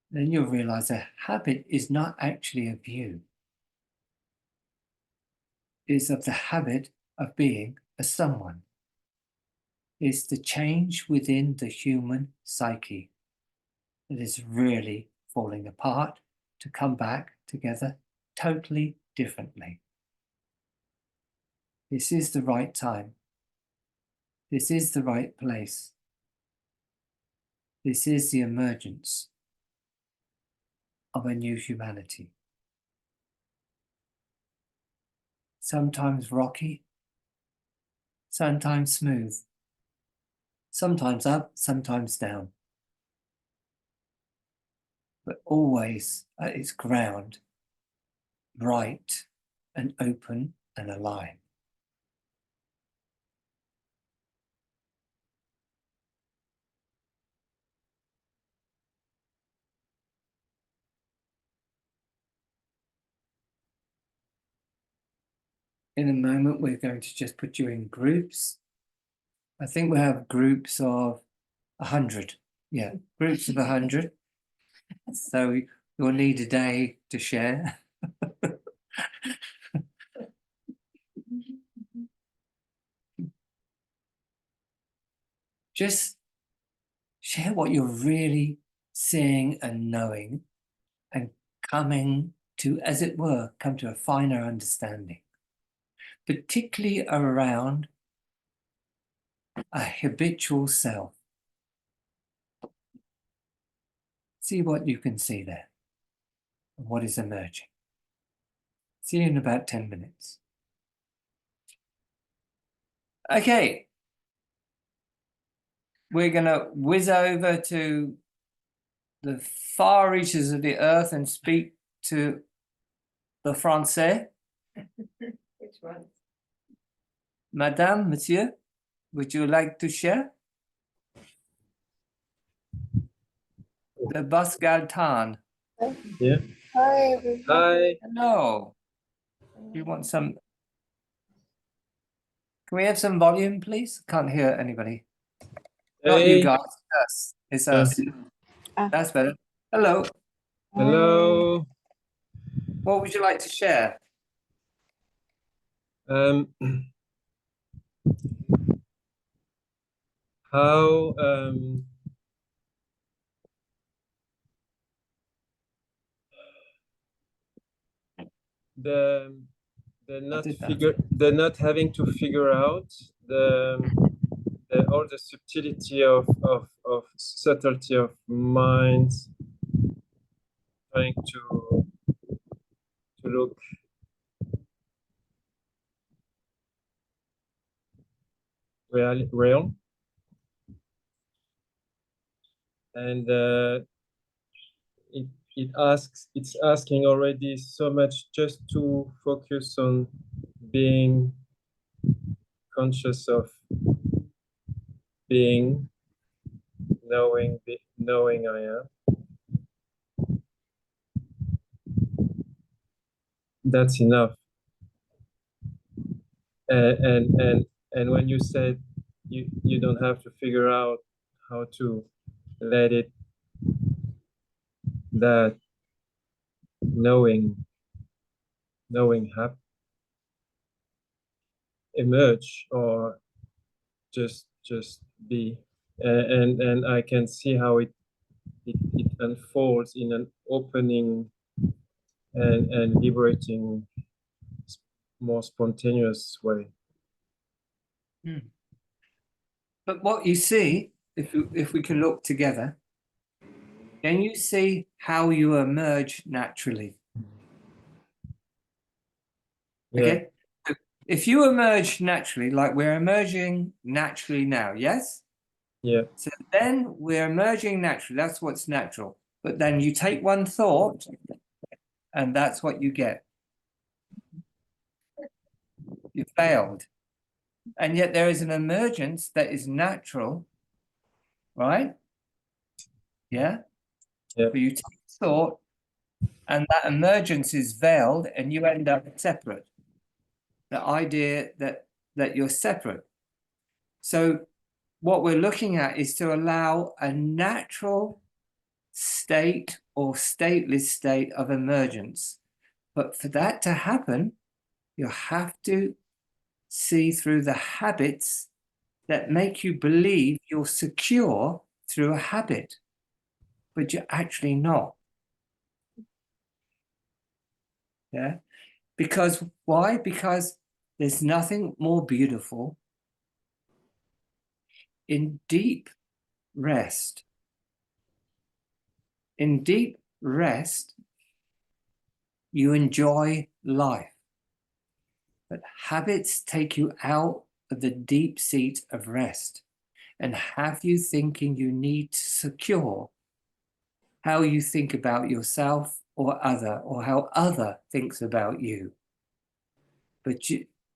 A: Then you'll realize a habit is not actually of you. It is of the habit of being a someone. It's the change within the human psyche that is really falling apart to come back together totally differently. This is the right time. This is the right place. This is the emergence of a new humanity. Sometimes rocky, sometimes smooth, sometimes up, sometimes down, but always at its ground, bright and open and alive. In a moment, we're going to just put you in groups I think we have groups of 100. Yeah, groups of 100. So you'll need a day to share. Just share what you're really seeing and knowing and coming to, as it were, come to a finer understanding, particularly around a habitual self. See what you can see there and what is emerging. See you in about 10 minutes. Okay. We're going to whiz over to the far reaches of the earth and speak to the Français.
B: Which one?
A: Madame, Monsieur, would you like to share? The Basgaltan.
C: Yeah.
B: Hi, everybody.
C: Hi.
A: Hello. You want some? Can we have some volume, please? Can't hear anybody. Not you
C: Hey.
A: guys. Us. It's
C: Yeah.
A: us.
B: Ah.
A: That's better. Hello.
C: Hello.
A: What would you like to share?
C: Um, how the the not having to figure out all the subtlety of subtlety of minds, trying to look real, and it's asking already so much just to focus on being conscious of being, knowing I am. That's enough. And when you said you don't have to figure out how to let it, that knowing emerge, or just be, and I can see how it unfolds in an opening and liberating, more spontaneous way.
A: But what you see, if we can look together, can you see how you emerge naturally?
C: Yeah.
A: Okay. So if you emerge naturally, like we're emerging naturally now, yes?
C: Yeah.
A: So then we're emerging naturally. That's what's natural. But then you take one thought, and that's what you get. You failed. And yet there is an emergence that is natural, right? Yeah.
C: Yeah.
A: But you take thought, and that emergence is veiled, and you end up separate. The idea that you're separate. So what we're looking at is to allow a natural state or stateless state of emergence. But for that to happen, you have to see through the habits that make you believe you're secure through a habit, but you're actually not. Yeah. Because why? Because there's nothing more beautiful in deep rest. In deep rest, you enjoy life. But habits take you out of the deep seat of rest and have you thinking you need to secure how you think about yourself or other, or how other thinks about you. But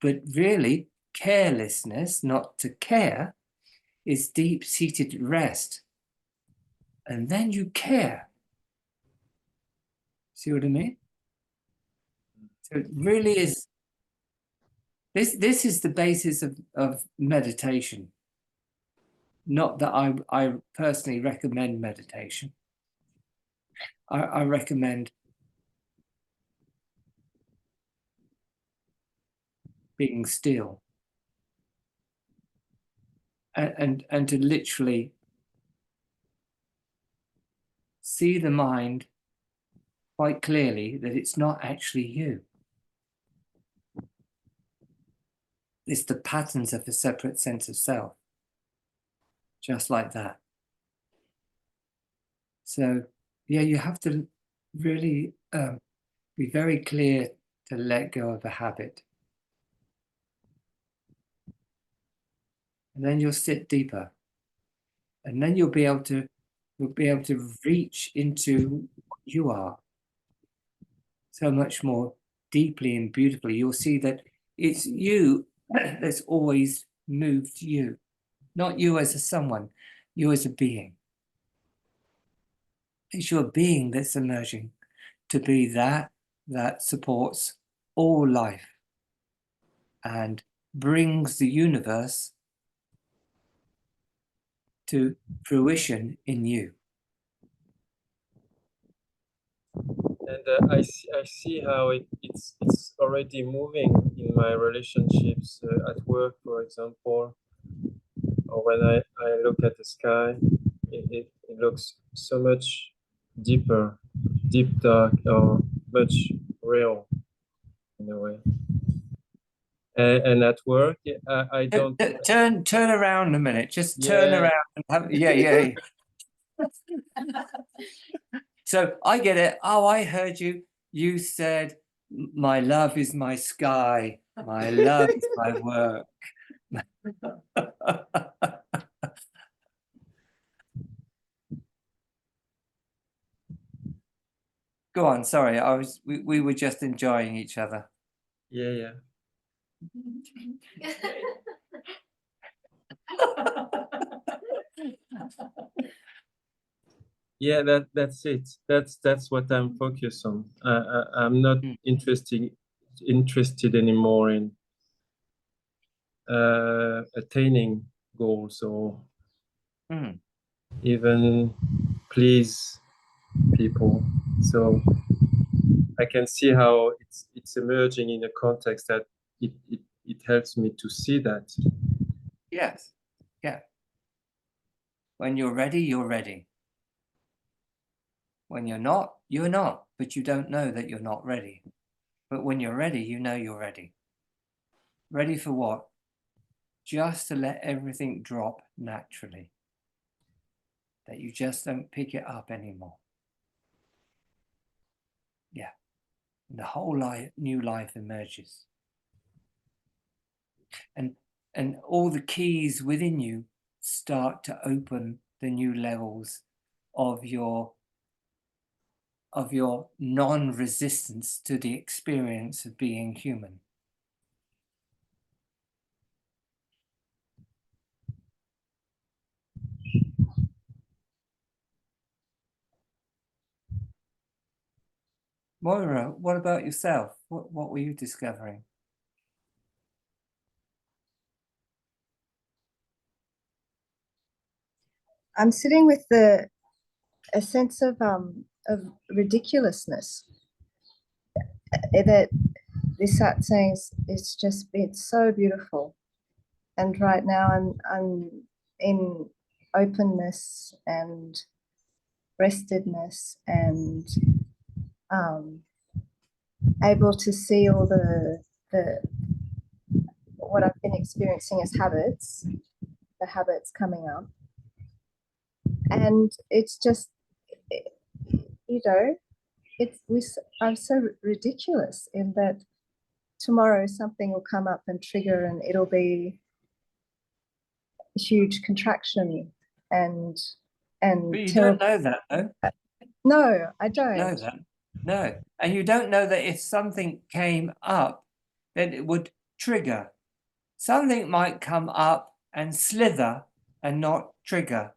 A: really, carelessness, not to care, is deep-seated rest. And then you care. See what I mean? So it really is. This is the basis of meditation. Not that I personally recommend meditation. I recommend being still and to literally see the mind quite clearly that it's not actually you. It's the patterns of a separate sense of self, just like that. So, yeah, you have to really be very clear to let go of a habit. And then you'll sit deeper. And then you'll be able to reach into what you are so much more deeply and beautifully. You'll see that it's you that's always moved you, not you as a someone, you as a being. It's your being that's emerging to be that supports all life and brings the universe to fruition in you.
C: And I see how it's already moving in my relationships at work, for example, or when I look at the sky, it looks so much deeper, deep dark, or much real in a way. And at work, I don't.
A: Turn around a minute. Just turn
C: Yeah.
A: around. And yeah. So I get it. Oh, I heard you. You said, "My love is my sky. My love is my work." Go on. Sorry, we were just enjoying each other.
C: Yeah. Yeah, that's it. That's what I'm focused on. I'm not interested anymore in attaining goals or even please people. So I can see how it's emerging in a context that it helps me to see that.
A: Yes. Yeah. When you're ready, you're ready. When you're not, but you don't know that you're not ready. But when you're ready, you know you're ready. Ready for what? Just to let everything drop naturally. That you just don't pick it up anymore. Yeah. And the whole new life emerges. And all the keys within you start to open the new levels of your non-resistance to the experience of being human. Moira, what about yourself? What were you discovering?
B: I'm sitting with a sense of ridiculousness that this art saying it's just been so beautiful, and right now I'm in openness and restedness and able to see all the what I've been experiencing as habits, the habits coming up, and it's just, you know, I'm so ridiculous in that tomorrow something will come up and trigger, and it'll be a huge contraction and
A: But you
B: terrible.
A: don't know that, though.
B: No, I don't
A: know that. No. And you don't know that if something came up, then it would trigger. Something might come up and slither and not trigger.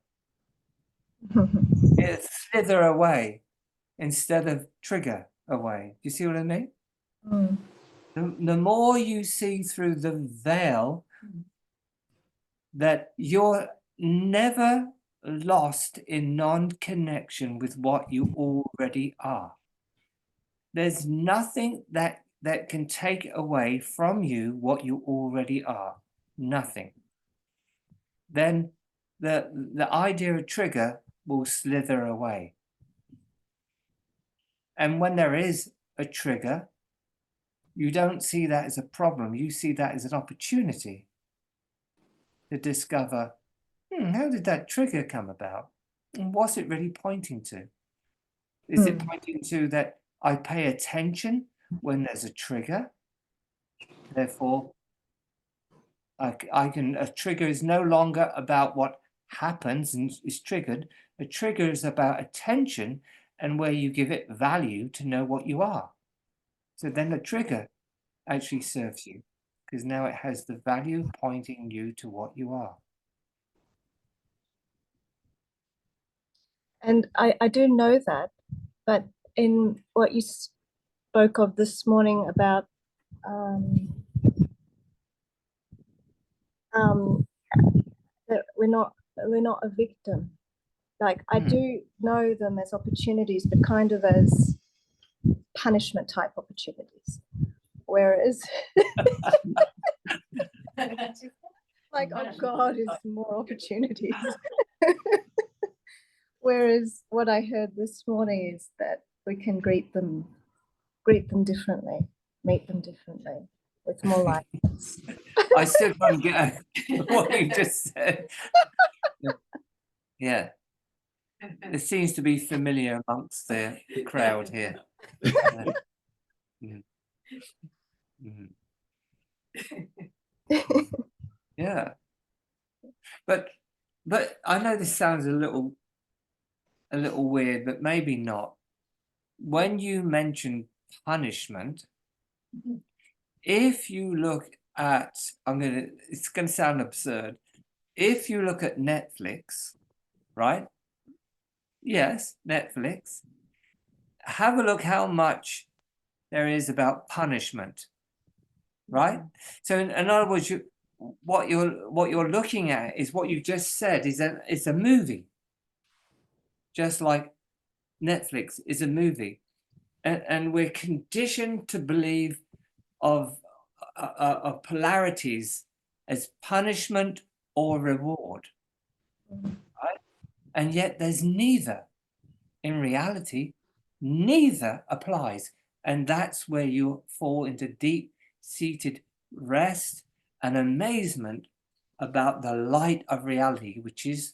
A: It'll slither away instead of trigger away. Do you see what I mean? The more you see through the veil that you're never lost in non-connection with what you already are. There's nothing that can take away from you what you already are. Nothing. Then the idea of trigger will slither away. And when there is a trigger, you don't see that as a problem. You see that as an opportunity to discover, how did that trigger come about? And what's it really pointing to? Is it pointing to that I pay attention when there's a trigger? Therefore, a trigger is no longer about what happens and is triggered. A trigger is about attention and where you give it value to know what you are. So then the trigger actually serves you because now it has the value pointing you to what you are.
B: And I do know that, but in what you spoke of this morning about that we're not a victim. Like I do know them as opportunities, but kind of as punishment type opportunities. Whereas like, oh God, is more opportunities. Whereas what I heard this morning is that we can greet them differently, meet them differently with more lightness.
A: I still can't get what you just said. Yeah. It seems to be familiar amongst the crowd here. Yeah. But I know this sounds a little weird, but maybe not. When you mention punishment, if you look at, it's going to sound absurd. If you look at Netflix, right? Yes, Netflix. Have a look how much there is about punishment, right? So in other words, what you're looking at is what you just said is it's a movie, just like Netflix is a movie, and we're conditioned to believe of polarities as punishment or reward, right? And yet there's neither. In reality, neither applies, and that's where you fall into deep-seated rest and amazement about the light of reality, which is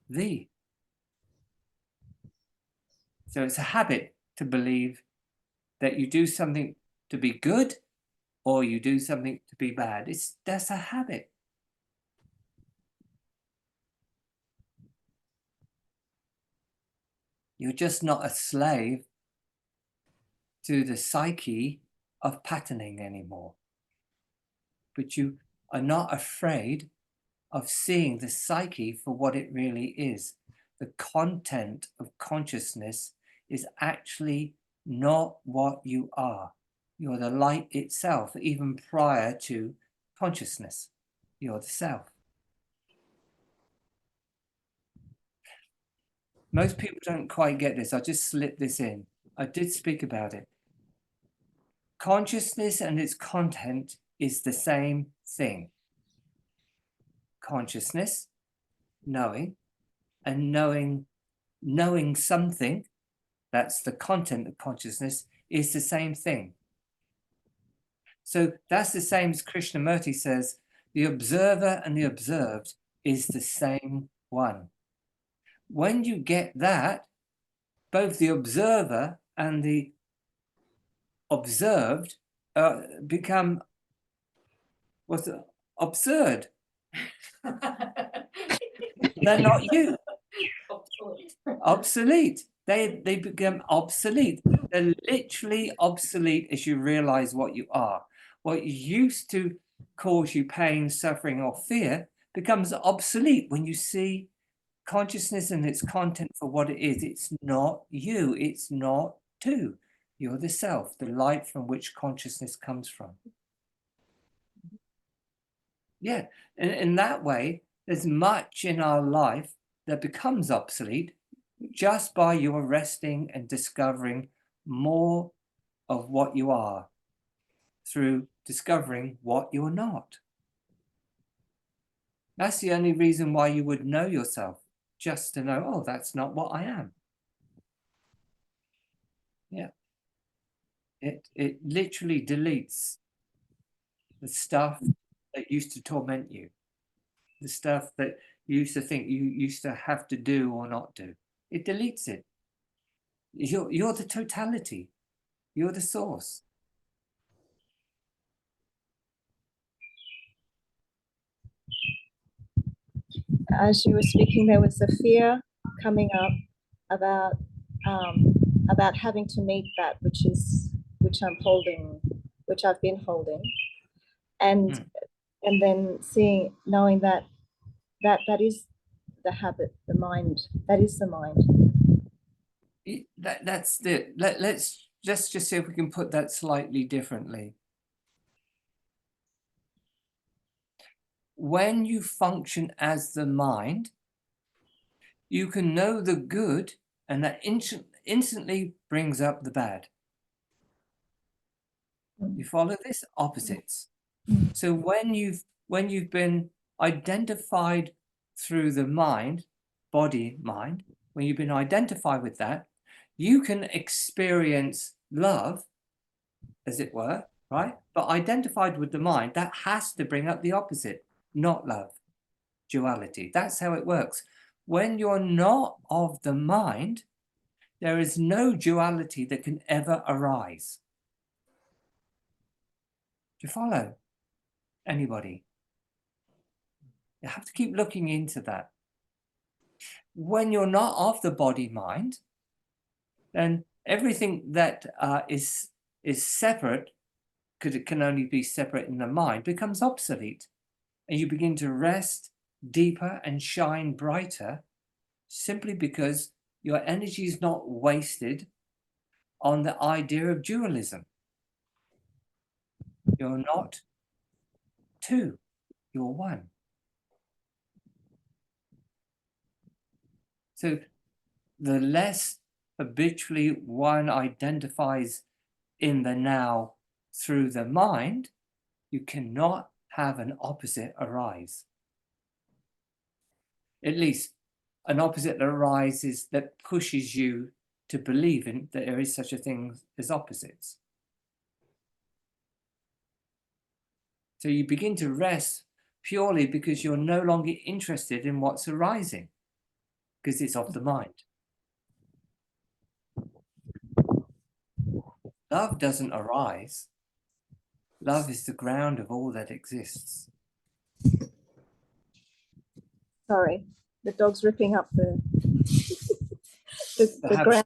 A: thee. So it's a habit to believe that you do something to be good or you do something to be bad. That's a habit. You're just not a slave to the psyche of patterning anymore. But you are not afraid of seeing the psyche for what it really is. The content of consciousness is actually not what you are. You're the light itself, even prior to consciousness. You're the self. Most people don't quite get this. I'll just slip this in. I did speak about it. Consciousness and its content is the same thing. Consciousness, knowing, and knowing something, that's the content of consciousness, is the same thing. So that's the same as Krishnamurti says, the observer and the observed is the same one. When you get that, both the observer and the observed become absurd. They're not you. Obsolete. They become obsolete. They're literally obsolete as you realize what you are. What used to cause you pain, suffering, or fear becomes obsolete when you see consciousness and its content for what it is. It's not you. It's not two. You're the self, the light from which consciousness comes from. Yeah, and in that way, There's much in our life that becomes obsolete just by your resting and discovering more of what you are through discovering what you're not. That's the only reason why you would know yourself, just to know, oh, that's not what I am. Yeah. It literally deletes the stuff that used to torment you, the stuff that you used to think you used to have to do or not do. It deletes it. You're the totality. You're the source.
B: As you were speaking, there was a fear coming up about having to meet that which I'm holding, which I've been holding, and then knowing that is the habit, the mind. That is the mind.
A: That's it. Let's just see if we can put that slightly differently. When you function as the mind, you can know the good, and that instantly brings up the bad. You follow this? Opposites. So when you've been identified through the mind, body, mind, when you've been identified with that, you can experience love, as it were, right? But identified with the mind, that has to bring up the opposite, not love, duality. That's how it works. When you're not of the mind, there is no duality that can ever arise. Do you follow? Anybody? You have to keep looking into that. When you're not of the body mind, then everything that is separate, because it can only be separate in the mind, becomes obsolete. And you begin to rest deeper and shine brighter simply because your energy is not wasted on the idea of dualism. You're not two, you're one. So the less habitually one identifies in the now through the mind, you cannot have an opposite arise. At least an opposite that arises that pushes you to believe in that there is such a thing as opposites. So you begin to rest purely because you're no longer interested in what's arising, because it's of the mind. Love doesn't arise. Love is the ground of all that exists.
B: Sorry, the dog's ripping up the ground.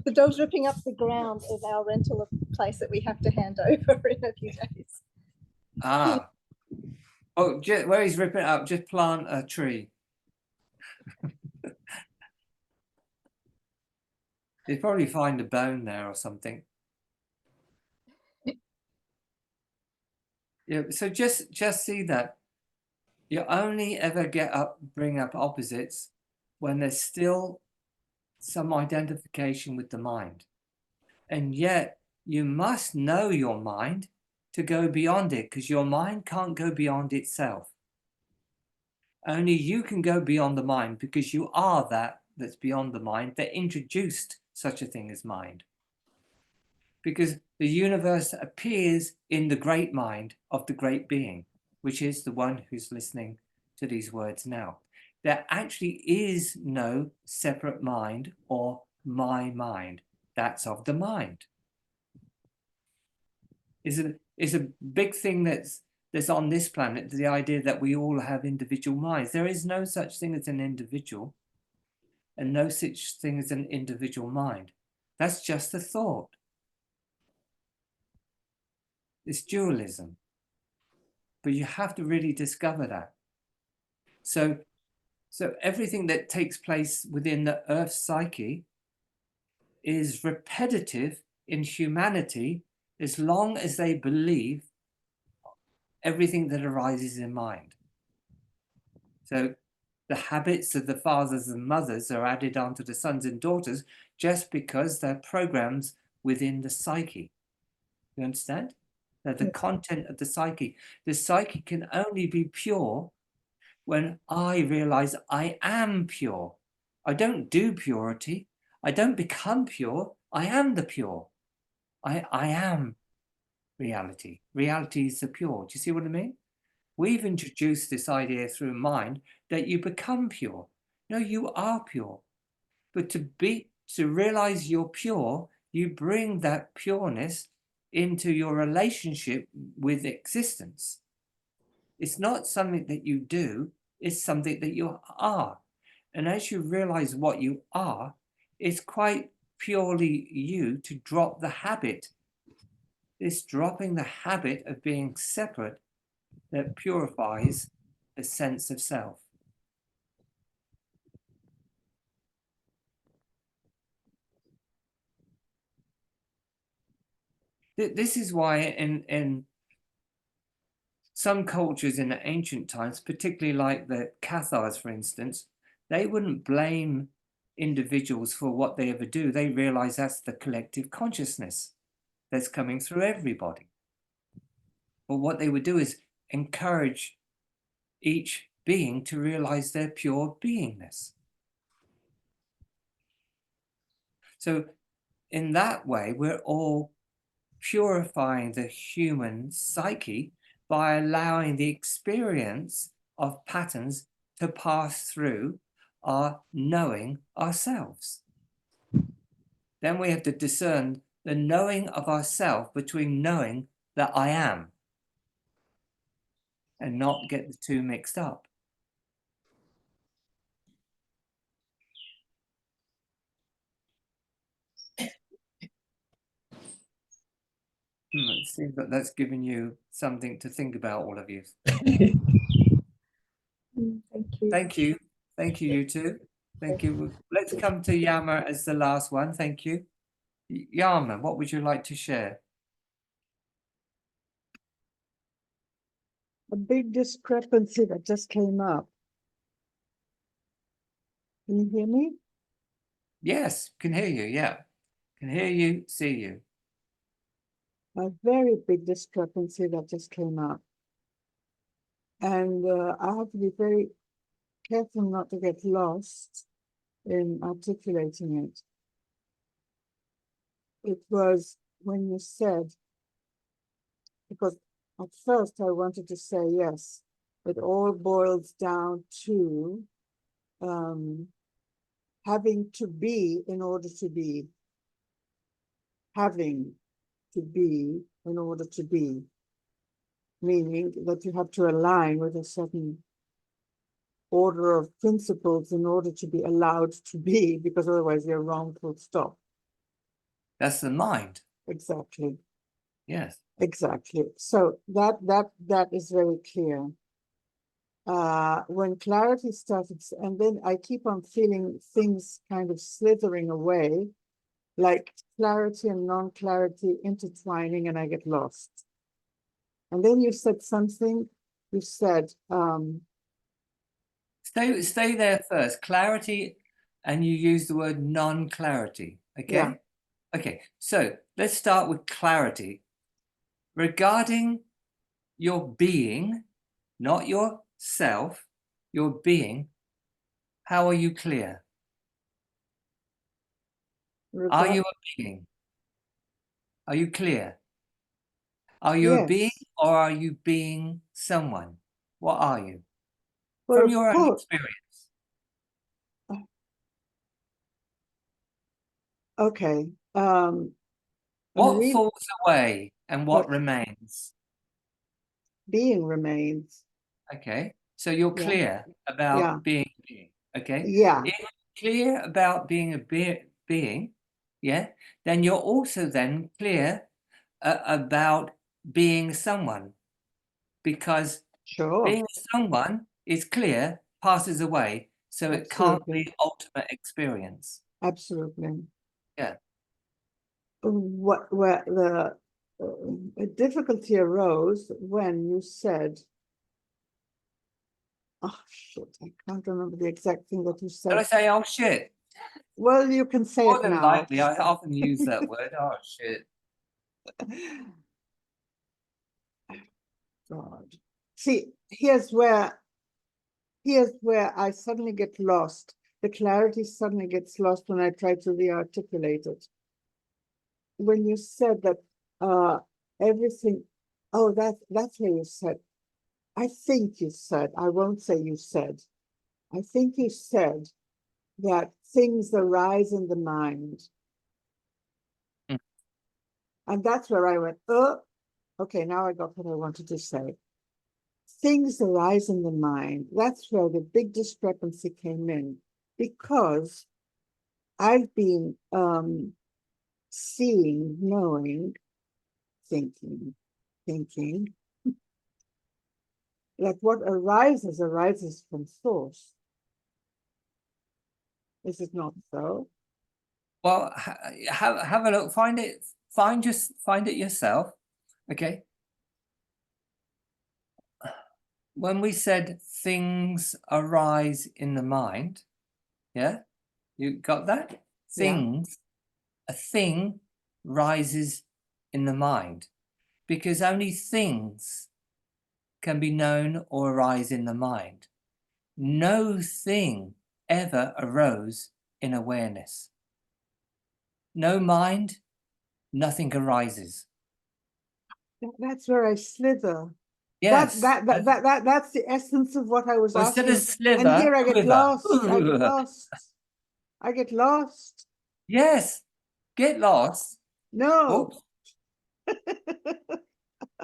B: The dog's ripping up the ground of our rental place that we have to hand over in a few days.
A: Ah. Oh, where he's ripping it up, just plant a tree. You'd probably find a bone there or something. Yeah, so just see that you only ever bring up opposites when there's still some identification with the mind. And yet you must know your mind to go beyond it, because your mind can't go beyond itself. Only you can go beyond the mind, because you are that's beyond the mind that introduced such a thing as mind. Because the universe appears in the great mind of the great being, which is the one who's listening to these words now. There actually is no separate mind or my mind. That's of the mind. Is a big thing that's on this planet, the idea that we all have individual minds. There is no such thing as an individual, and no such thing as an individual mind. That's just a thought. It's dualism. But you have to really discover that. So everything that takes place within the Earth psyche is repetitive in humanity as long as they believe everything that arises in mind. So the habits of the fathers and mothers are added onto the sons and daughters just because they're programs within the psyche. You understand? That the content of the psyche can only be pure when I realize I am pure. I don't do purity. I don't become pure. I am the pure. I am reality. Reality is the pure. Do you see what I mean? We've introduced this idea through mind that you become pure. No, you are pure. But to realize you're pure, you bring that pureness into your relationship with existence. It's not something that you do, it's something that you are. And as you realize what you are, it's quite purely you to drop the habit. It's dropping the habit of being separate that purifies the sense of self. This is why in some cultures in the ancient times, particularly like the Cathars, for instance, they wouldn't blame individuals for what they ever do. They realize that's the collective consciousness that's coming through everybody. But what they would do is encourage each being to realize their pure beingness. So in that way, we're all purifying the human psyche by allowing the experience of patterns to pass through our knowing ourselves. Then we have to discern the knowing of ourself between knowing that I am and not get the two mixed up. It seems that that's given you something to think about, all of you.
B: Thank you.
A: Thank you. Thank you, you two. Thank you. Let's come to Yama as the last one. Thank you. Yama, what would you like to share?
D: A big discrepancy that just came up. Can you hear me?
A: Yes, can hear you. Yeah, can hear you, see you.
D: A very big discrepancy that just came up. And I have to be very careful not to get lost in articulating it. It was when you said, because at first I wanted to say yes, it all boils down to having to be in order to be. Having to be in order to be. Meaning that you have to align with a certain order of principles in order to be allowed to be, because otherwise you're wrong, full stop.
A: That's the mind.
D: Exactly.
A: Yes.
D: Exactly. So that is very clear. When clarity started, and then I keep on feeling things kind of slithering away, like clarity and non-clarity intertwining, and I get lost. And then you said something, you said,
A: Stay there first. Clarity, and you use the word non-clarity. Okay.
D: Yeah.
A: Okay. So let's start with clarity. Regarding your being, not yourself, your being, how are you clear? Are you a being? Are you clear? Are you a being,
D: yes.
A: or are you being someone? What are you?
D: Well,
A: From
D: of
A: your own
D: course.
A: experience.
D: Okay.
A: What falls away and what remains?
D: Being remains.
A: Okay. So you're
D: Yeah.
A: clear about being a being. Okay.
D: Yeah.
A: If you're clear about being a being, yeah, then you're also then clear about being someone, because
D: Sure.
A: being someone is clear, passes away, so it can't be ultimate experience.
D: Absolutely.
A: Yeah.
D: Where the difficulty arose when you said Oh shit, I can't remember the exact thing that you
A: Did I
D: said.
A: say, oh shit?
D: Well, you can say
A: More
D: it
A: than
D: now.
A: likely, I often use that word. Oh shit.
D: God. See, here's where I suddenly get lost. The clarity suddenly gets lost when I try to re-articulate it. When you said that everything, oh, that's what you said. I think you said, I won't say you said. I think you said that things arise in the mind.
A: Mm.
D: And that's where I went, oh, okay, now I got what I wanted to say. Things arise in the mind. That's where the big discrepancy came in, because I've been seeing, knowing, thinking that what arises from source. Is it not so?
A: Well, have a look. Find it. Find it yourself. Okay. When we said things arise in the mind, yeah, you got that?
D: Yeah.
A: Things, a thing rises in the mind, because only things can be known or arise in the mind. No thing ever arose in awareness. No mind, nothing arises.
D: That's where I slither.
A: Yes.
D: That's the essence of what I was
A: Well, instead of
D: asking.
A: sliver,
D: And here I get
A: quiver.
D: lost. I get lost. I get lost.
A: Yes. Get lost.
D: No.
A: Oops.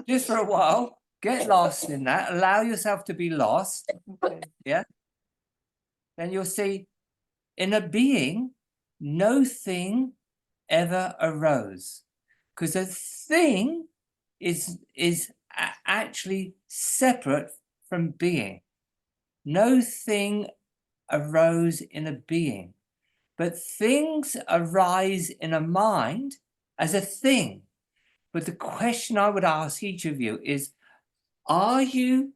A: Just for a while. Get lost in that. Allow yourself to be lost.
D: Okay.
A: Yeah. Then you'll see, in a being, no thing ever arose, because a thing is actually separate from being. No thing arose in a being, but things arise in a mind as a thing. But the question I would ask each of you is, are you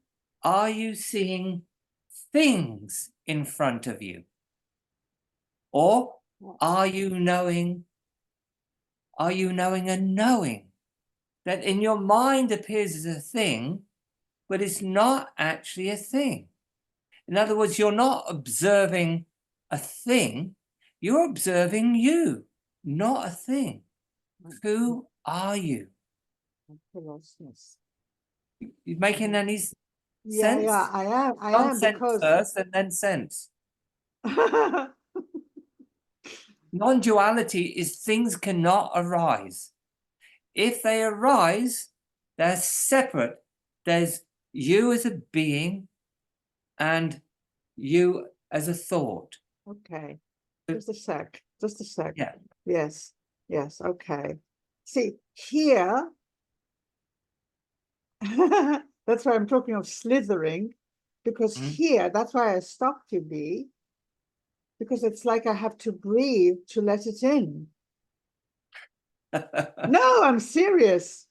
A: seeing things in front of you? Or are you knowing a knowing that in your mind appears as a thing, but it's not actually a thing? In other words, you're not observing a thing, you're observing you, not a thing. Who are you? You making any sense?
D: Yeah, I
A: Not
D: am
A: sense
D: because
A: first and then sense. Non-duality is things cannot arise. If they arise, they're separate. There's you as a being and you as a thought.
D: okay. Just a sec. Just a sec.
A: Yeah.
D: Yes. Yes. Okay. See, here, that's why I'm talking of slithering, because here, that's why I stopped you, B, because it's like I have to breathe to let it in. No, I'm serious.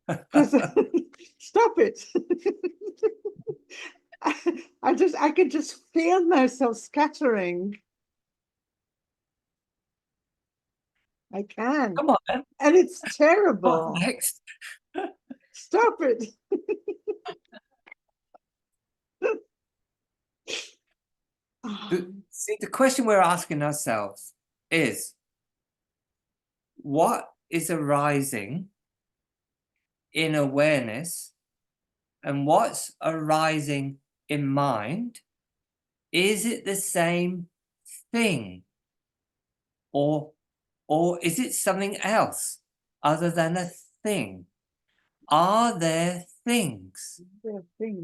D: Stop it. I could just feel myself scattering. I can.
A: Come on.
D: And it's
A: What's
D: terrible.
A: next?
D: Stop it.
A: See, the question we're asking ourselves is, what is arising in awareness and what's arising in mind? Is it the same thing, or is it something else other than a thing? Are there things,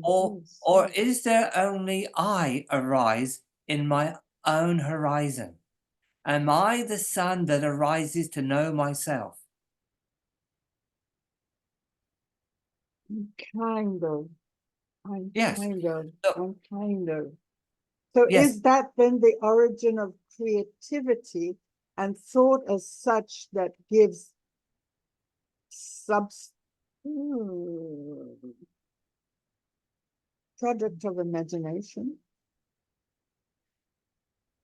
A: or is there only I arise in my own horizon? Am I the sun that arises to know myself?
D: Kind of.
A: Yes.
D: I'm kind of. So
A: Yes.
D: is that then the origin of creativity and thought as such that gives product of imagination?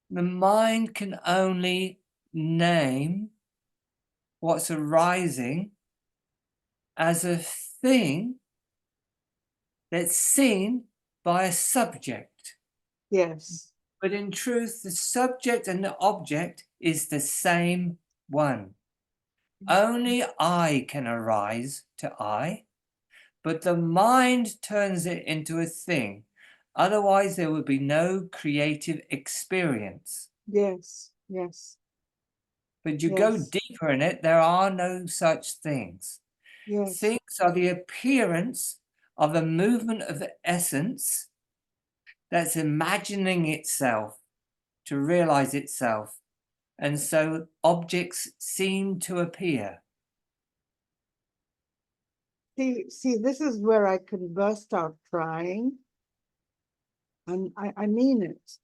A: The mind can only name what's arising as a thing that's seen by a subject.
D: Yes.
A: But in truth, the subject and the object is the same one. Only I can arise to I, but the mind turns it into a thing. Otherwise, there would be no creative experience.
D: Yes. Yes.
A: But you go
D: Yes.
A: deeper in it, there are no such things.
D: Yes.
A: Things are the appearance of a movement of the essence that's imagining itself to realize itself. And so objects seem to appear.
D: See, this is where I can burst out crying. And I mean it.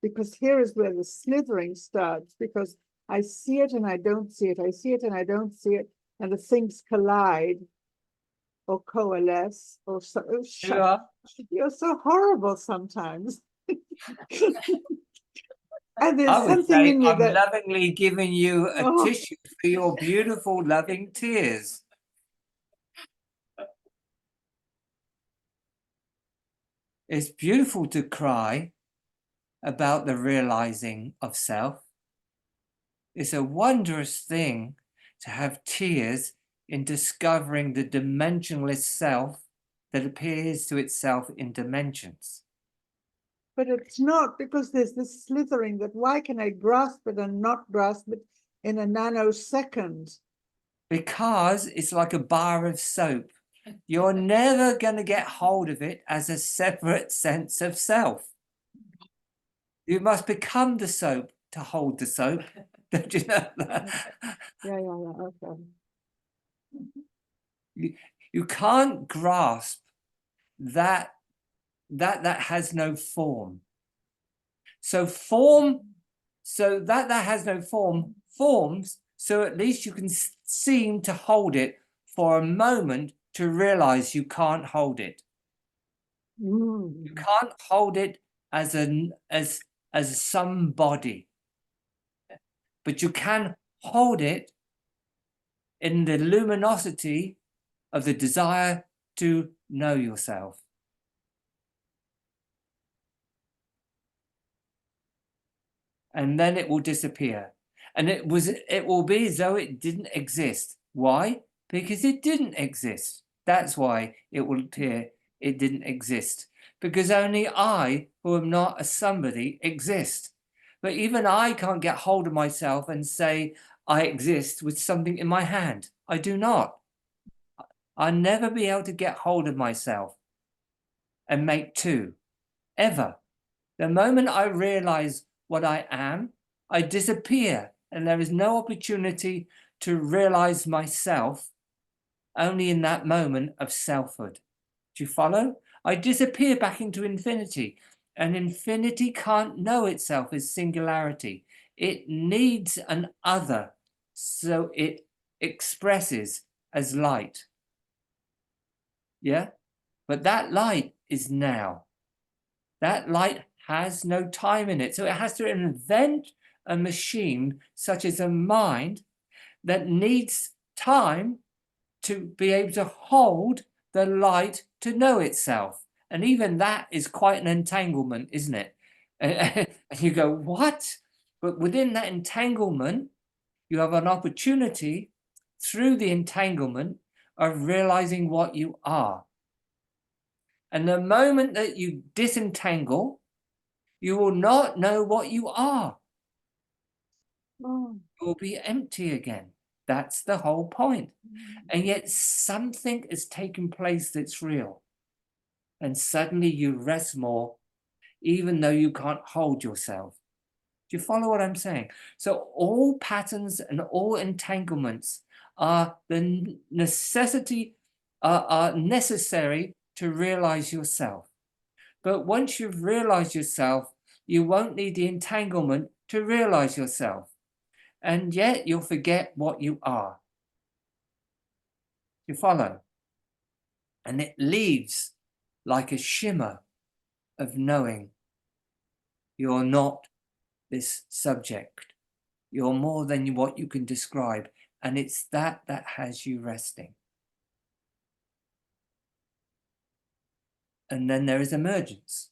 D: Because here is where the slithering starts, because I see it and I don't see it. I see it and I don't see it. And the things collide or coalesce or so. Oh, you're so horrible sometimes. And there's
A: I would
D: something
A: say
D: in me
A: I'm
D: that,
A: lovingly giving you a
D: oh,
A: tissue for your beautiful, loving tears. It's beautiful to cry about the realizing of self. It's a wondrous thing to have tears in discovering the dimensionless self that appears to itself in dimensions.
D: but it's not, because there's this slithering that why can I grasp it and not grasp it in a nanosecond?
A: Because it's like a bar of soap. You're never going to get hold of it as a separate sense of self. You must become the soap to hold the soap. Don't you know that?
D: Yeah, okay.
A: You can't grasp that has no form. So that has no form forms, so at least you can seem to hold it for a moment to realize you can't hold it.
D: Mm.
A: You can't hold it as somebody, but you can hold it in the luminosity of the desire to know yourself. And then it will disappear. And it will be as though it didn't exist. Why? Because it didn't exist. That's why it will appear it didn't exist. Because only I, who am not a somebody, exist. But even I can't get hold of myself and say I exist with something in my hand. I do not. I'll never be able to get hold of myself and make two, ever. The moment I realize what I am, I disappear, and there is no opportunity to realize myself only in that moment of selfhood. Do you follow? I disappear back into infinity, and infinity can't know itself as singularity. It needs an other, so it expresses as light. Yeah? But that light is now. That light has no time in it. So it has to invent a machine such as a mind that needs time to be able to hold the light to know itself. And even that is quite an entanglement, isn't it? And you go, what? But within that entanglement, you have an opportunity through the entanglement of realizing what you are. And the moment that you disentangle, you will not know what you are.
D: Oh.
A: You will be empty again. That's the whole point. And yet something is taking place that's real. And suddenly you rest more, even though you can't hold yourself. Do you follow what I'm saying? So all patterns and all entanglements are the necessity, are necessary to realize yourself. But once you've realized yourself, you won't need the entanglement to realize yourself. And yet you'll forget what you are. You follow? And it leaves like a shimmer of knowing you're not this subject. You're more than what you can describe. And it's that that has you resting. And then there is emergence.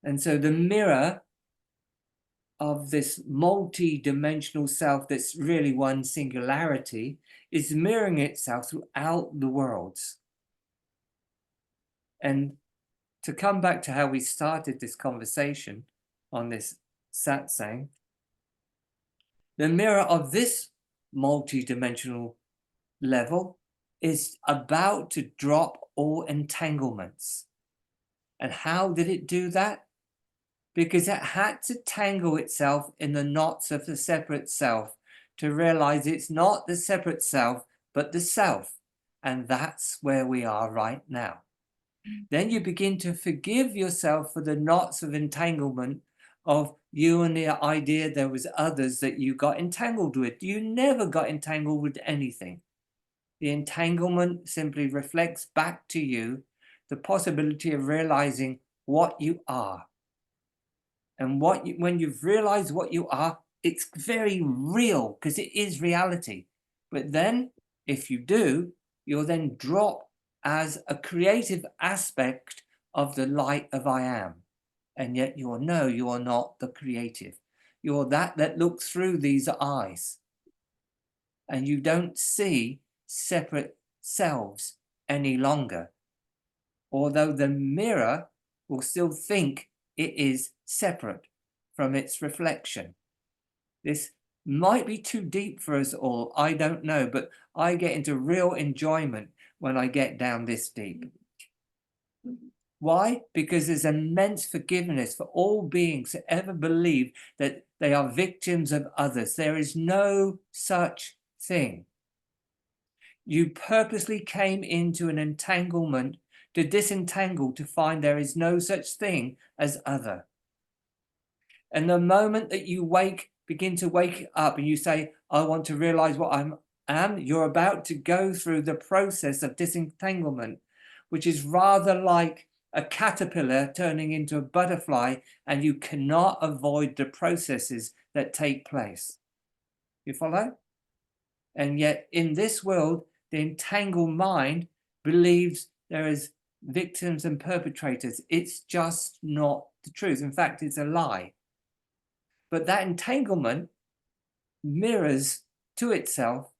A: And so the mirror of this multi-dimensional self that's really one singularity is mirroring itself throughout the worlds. And to come back to how we started this conversation on this satsang, the mirror of this multi-dimensional level is about to drop all entanglements. And how did it do that? Because it had to tangle itself in the knots of the separate self to realize it's not the separate self, but the self. And that's where we are right now. Then you begin to forgive yourself for the knots of entanglement of you and the idea there was others that you got entangled with. You never got entangled with anything. The entanglement simply reflects back to you the possibility of realizing what you are. And when you've realized what you are, it's very real because it is reality. But then if you do, you'll then drop as a creative aspect of the light of I am. And yet you'll know you are not the creative. You're that looks through these eyes. And you don't see separate selves any longer. Although the mirror will still think it is separate from its reflection. This might be too deep for us all, I don't know, but I get into real enjoyment when I get down this deep. Why? Because there's immense forgiveness for all beings that ever believe that they are victims of others. There is no such thing. You purposely came into an entanglement to disentangle, to find there is no such thing as other. And the moment that you begin to wake up and you say, I want to realize what I am, you're about to go through the process of disentanglement, which is rather like a caterpillar turning into a butterfly, and you cannot avoid the processes that take place. You follow? And yet in this world, the entangled mind believes there is victims and perpetrators. It's just not the truth. In fact, it's a lie. But that entanglement mirrors to itself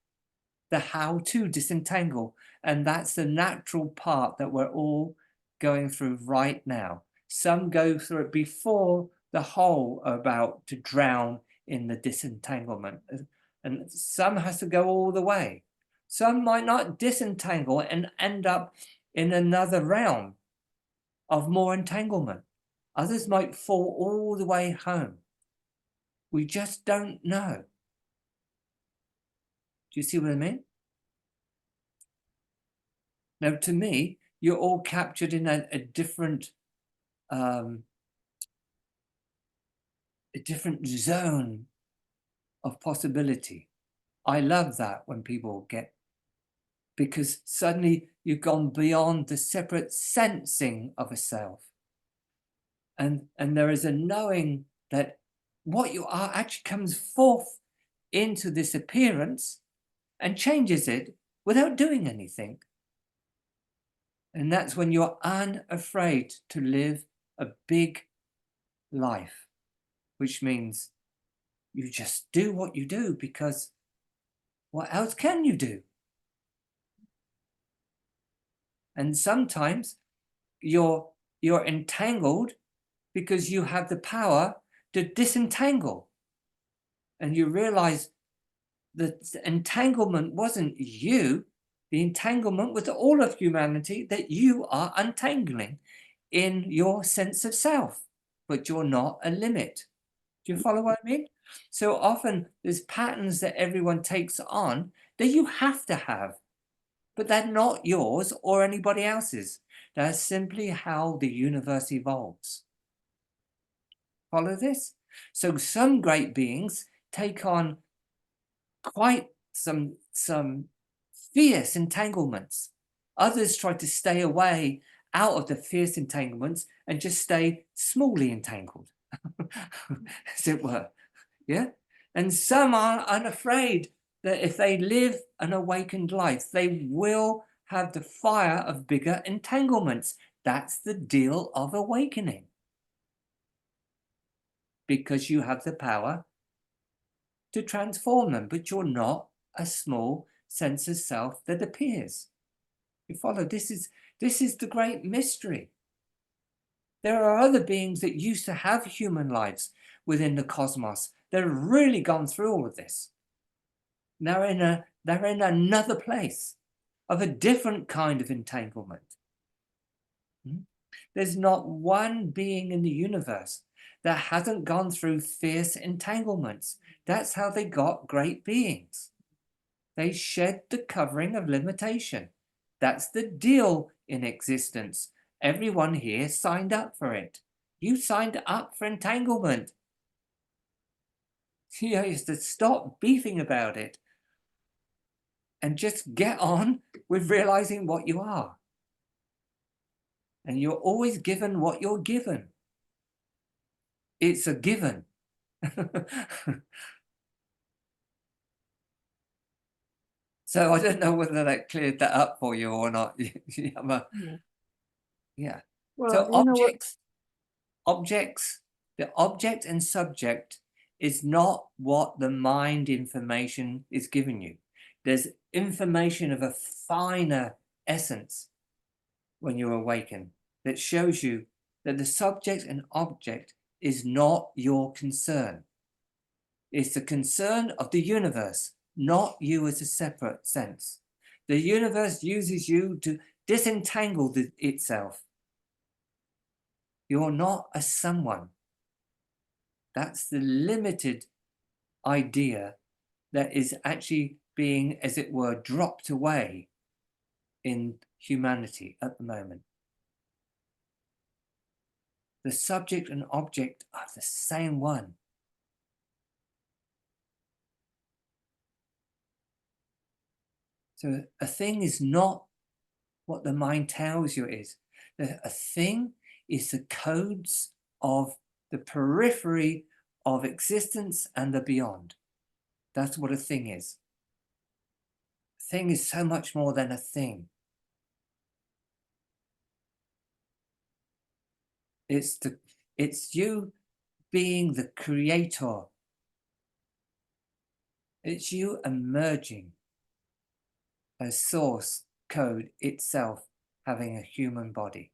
A: the how to disentangle. And that's the natural part that we're all going through right now. Some go through it before the whole are about to drown in the disentanglement. And some has to go all the way. Some might not disentangle and end up in another realm of more entanglement. Others might fall all the way home. We just don't know. Do you see what I mean? Now, to me, you're all captured in a different zone of possibility. I love that when people get, because suddenly you've gone beyond the separate sensing of a self. And there is a knowing that what you are actually comes forth into this appearance and changes it without doing anything. And that's when you're unafraid to live a big life, which means you just do what you do, because what else can you do? And sometimes you're entangled because you have the power to disentangle. And you realize that the entanglement wasn't you. The entanglement was all of humanity that you are untangling in your sense of self, but you're not a limit. Do you follow what I mean? So often there's patterns that everyone takes on that you have to have, but they're not yours or anybody else's. That's simply how the universe evolves. Follow this? So some great beings take on quite some fierce entanglements. Others try to stay away out of the fierce entanglements and just stay smallly entangled, as it were. Yeah. And some are unafraid that if they live an awakened life, they will have the fire of bigger entanglements. That's the deal of awakening. Because you have the power to transform them, but you're not a small sense of self that appears. You follow? This is the great mystery. There are other beings that used to have human lives within the cosmos that have really gone through all of this. They're in another place of a different kind of entanglement. There's not one being in the universe that hasn't gone through fierce entanglements. That's how they got great beings. They shed the covering of limitation. That's the deal in existence. Everyone here signed up for it. You signed up for entanglement. You have to stop beefing about it and just get on with realizing what you are. And you're always given what you're given. It's a given. So I don't know whether that cleared that up for you or not. Yeah.
D: Well,
A: So
D: you know what?
A: the object and subject is not what the mind information is giving you. There's information of a finer essence when you awaken that shows you that the subject and object is not your concern. It's the concern of the universe, not you as a separate sense. The universe uses you to disentangle itself. You're not a someone. That's the limited idea that is actually being, as it were, dropped away in humanity at the moment. The subject and object are the same one. So a thing is not what the mind tells you it is. A thing is the codes of the periphery of existence and the beyond. That's what a thing is. A thing is so much more than a thing. It's you being the creator. It's you emerging as source code itself having a human body.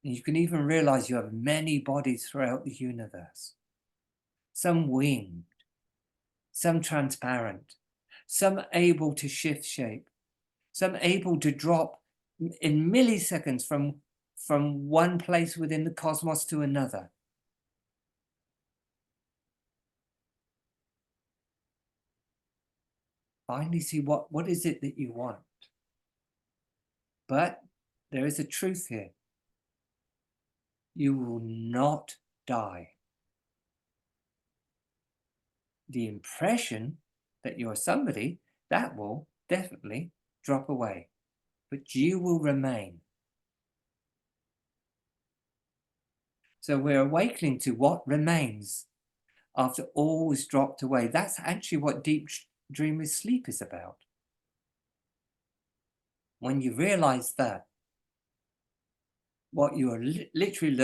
A: And you can even realize you have many bodies throughout the universe. Some winged, some transparent, some able to shift shape, some able to drop in milliseconds from one place within the cosmos to another. Finally see what is it that you want. But there is a truth here. You will not die. The impression that you're somebody, that will definitely drop away, but you will remain. So we're awakening to what remains after all is dropped away. That's actually what deep dreamless sleep is about. When you realize that, what you are literally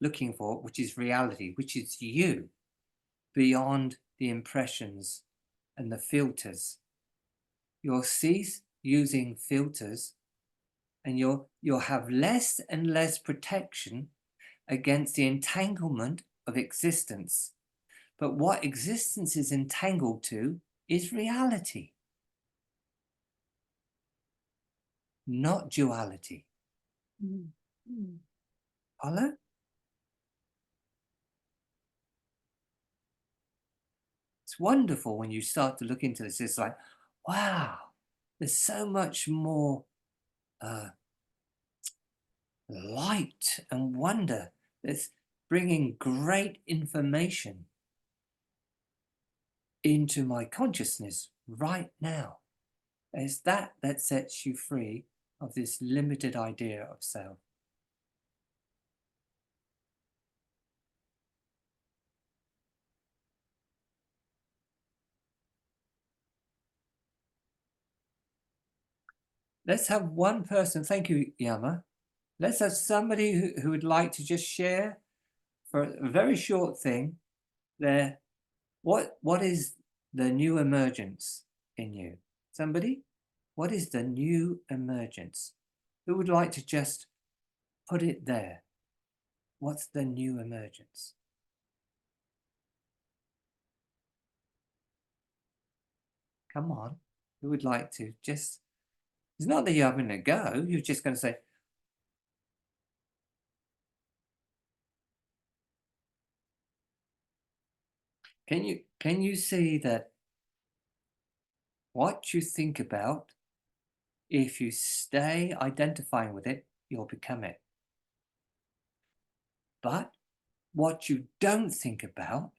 A: looking for, which is reality, which is you, beyond the impressions and the filters. You'll cease using filters, and you'll have less and less protection against the entanglement of existence. But what existence is entangled to is reality, not duality. Follow? It's wonderful when you start to look into this. It's like, wow, there's so much more light and wonder that's bringing great information into my consciousness right now. It's that sets you free of this limited idea of self. Let's have one person, thank you, Yama. Let's have somebody who would like to just share for a very short thing there. What is the new emergence in you? Somebody? What is the new emergence? Who would like to just put it there? What's the new emergence? Come on. Who would like to just, it's not that you're having a go, you're just going to say, can you see that what you think about, if you stay identifying with it, you'll become it. But what you don't think about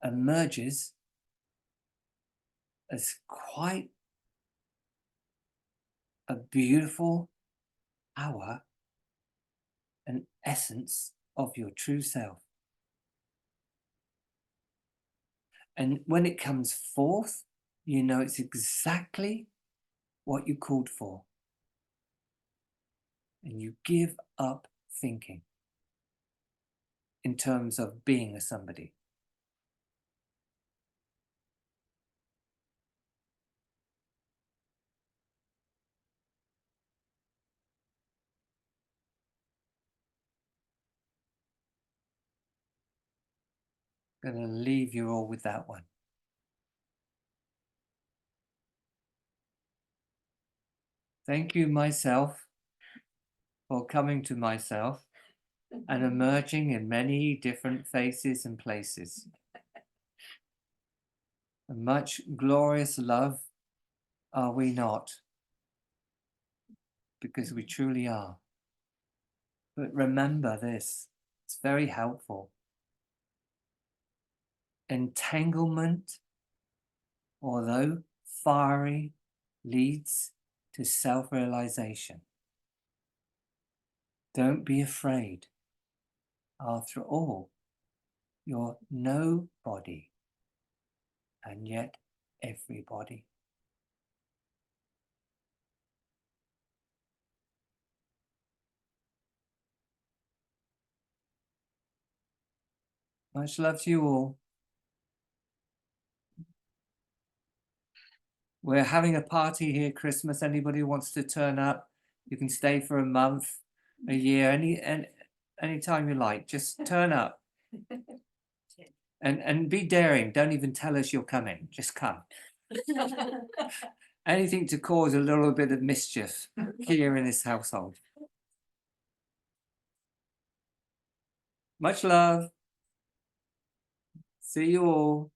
A: emerges as quite a beautiful power and essence of your true self. And when it comes forth, you know it's exactly what you called for. And you give up thinking in terms of being a somebody. I'm going to leave you all with that one. Thank you, myself, for coming to myself and emerging in many different faces and places. And much glorious love are we not? Because we truly are. But remember this, it's very helpful. Entanglement, although fiery, leads to self-realization. Don't be afraid. After all, you're nobody, and yet everybody. Much love to you all. We're having a party here, Christmas. Anybody who wants to turn up, you can stay for a month, a year, any time you like. Just turn up. And be daring. Don't even tell us you're coming. Just come. Anything to cause a little bit of mischief here in this household. Much love. See you all.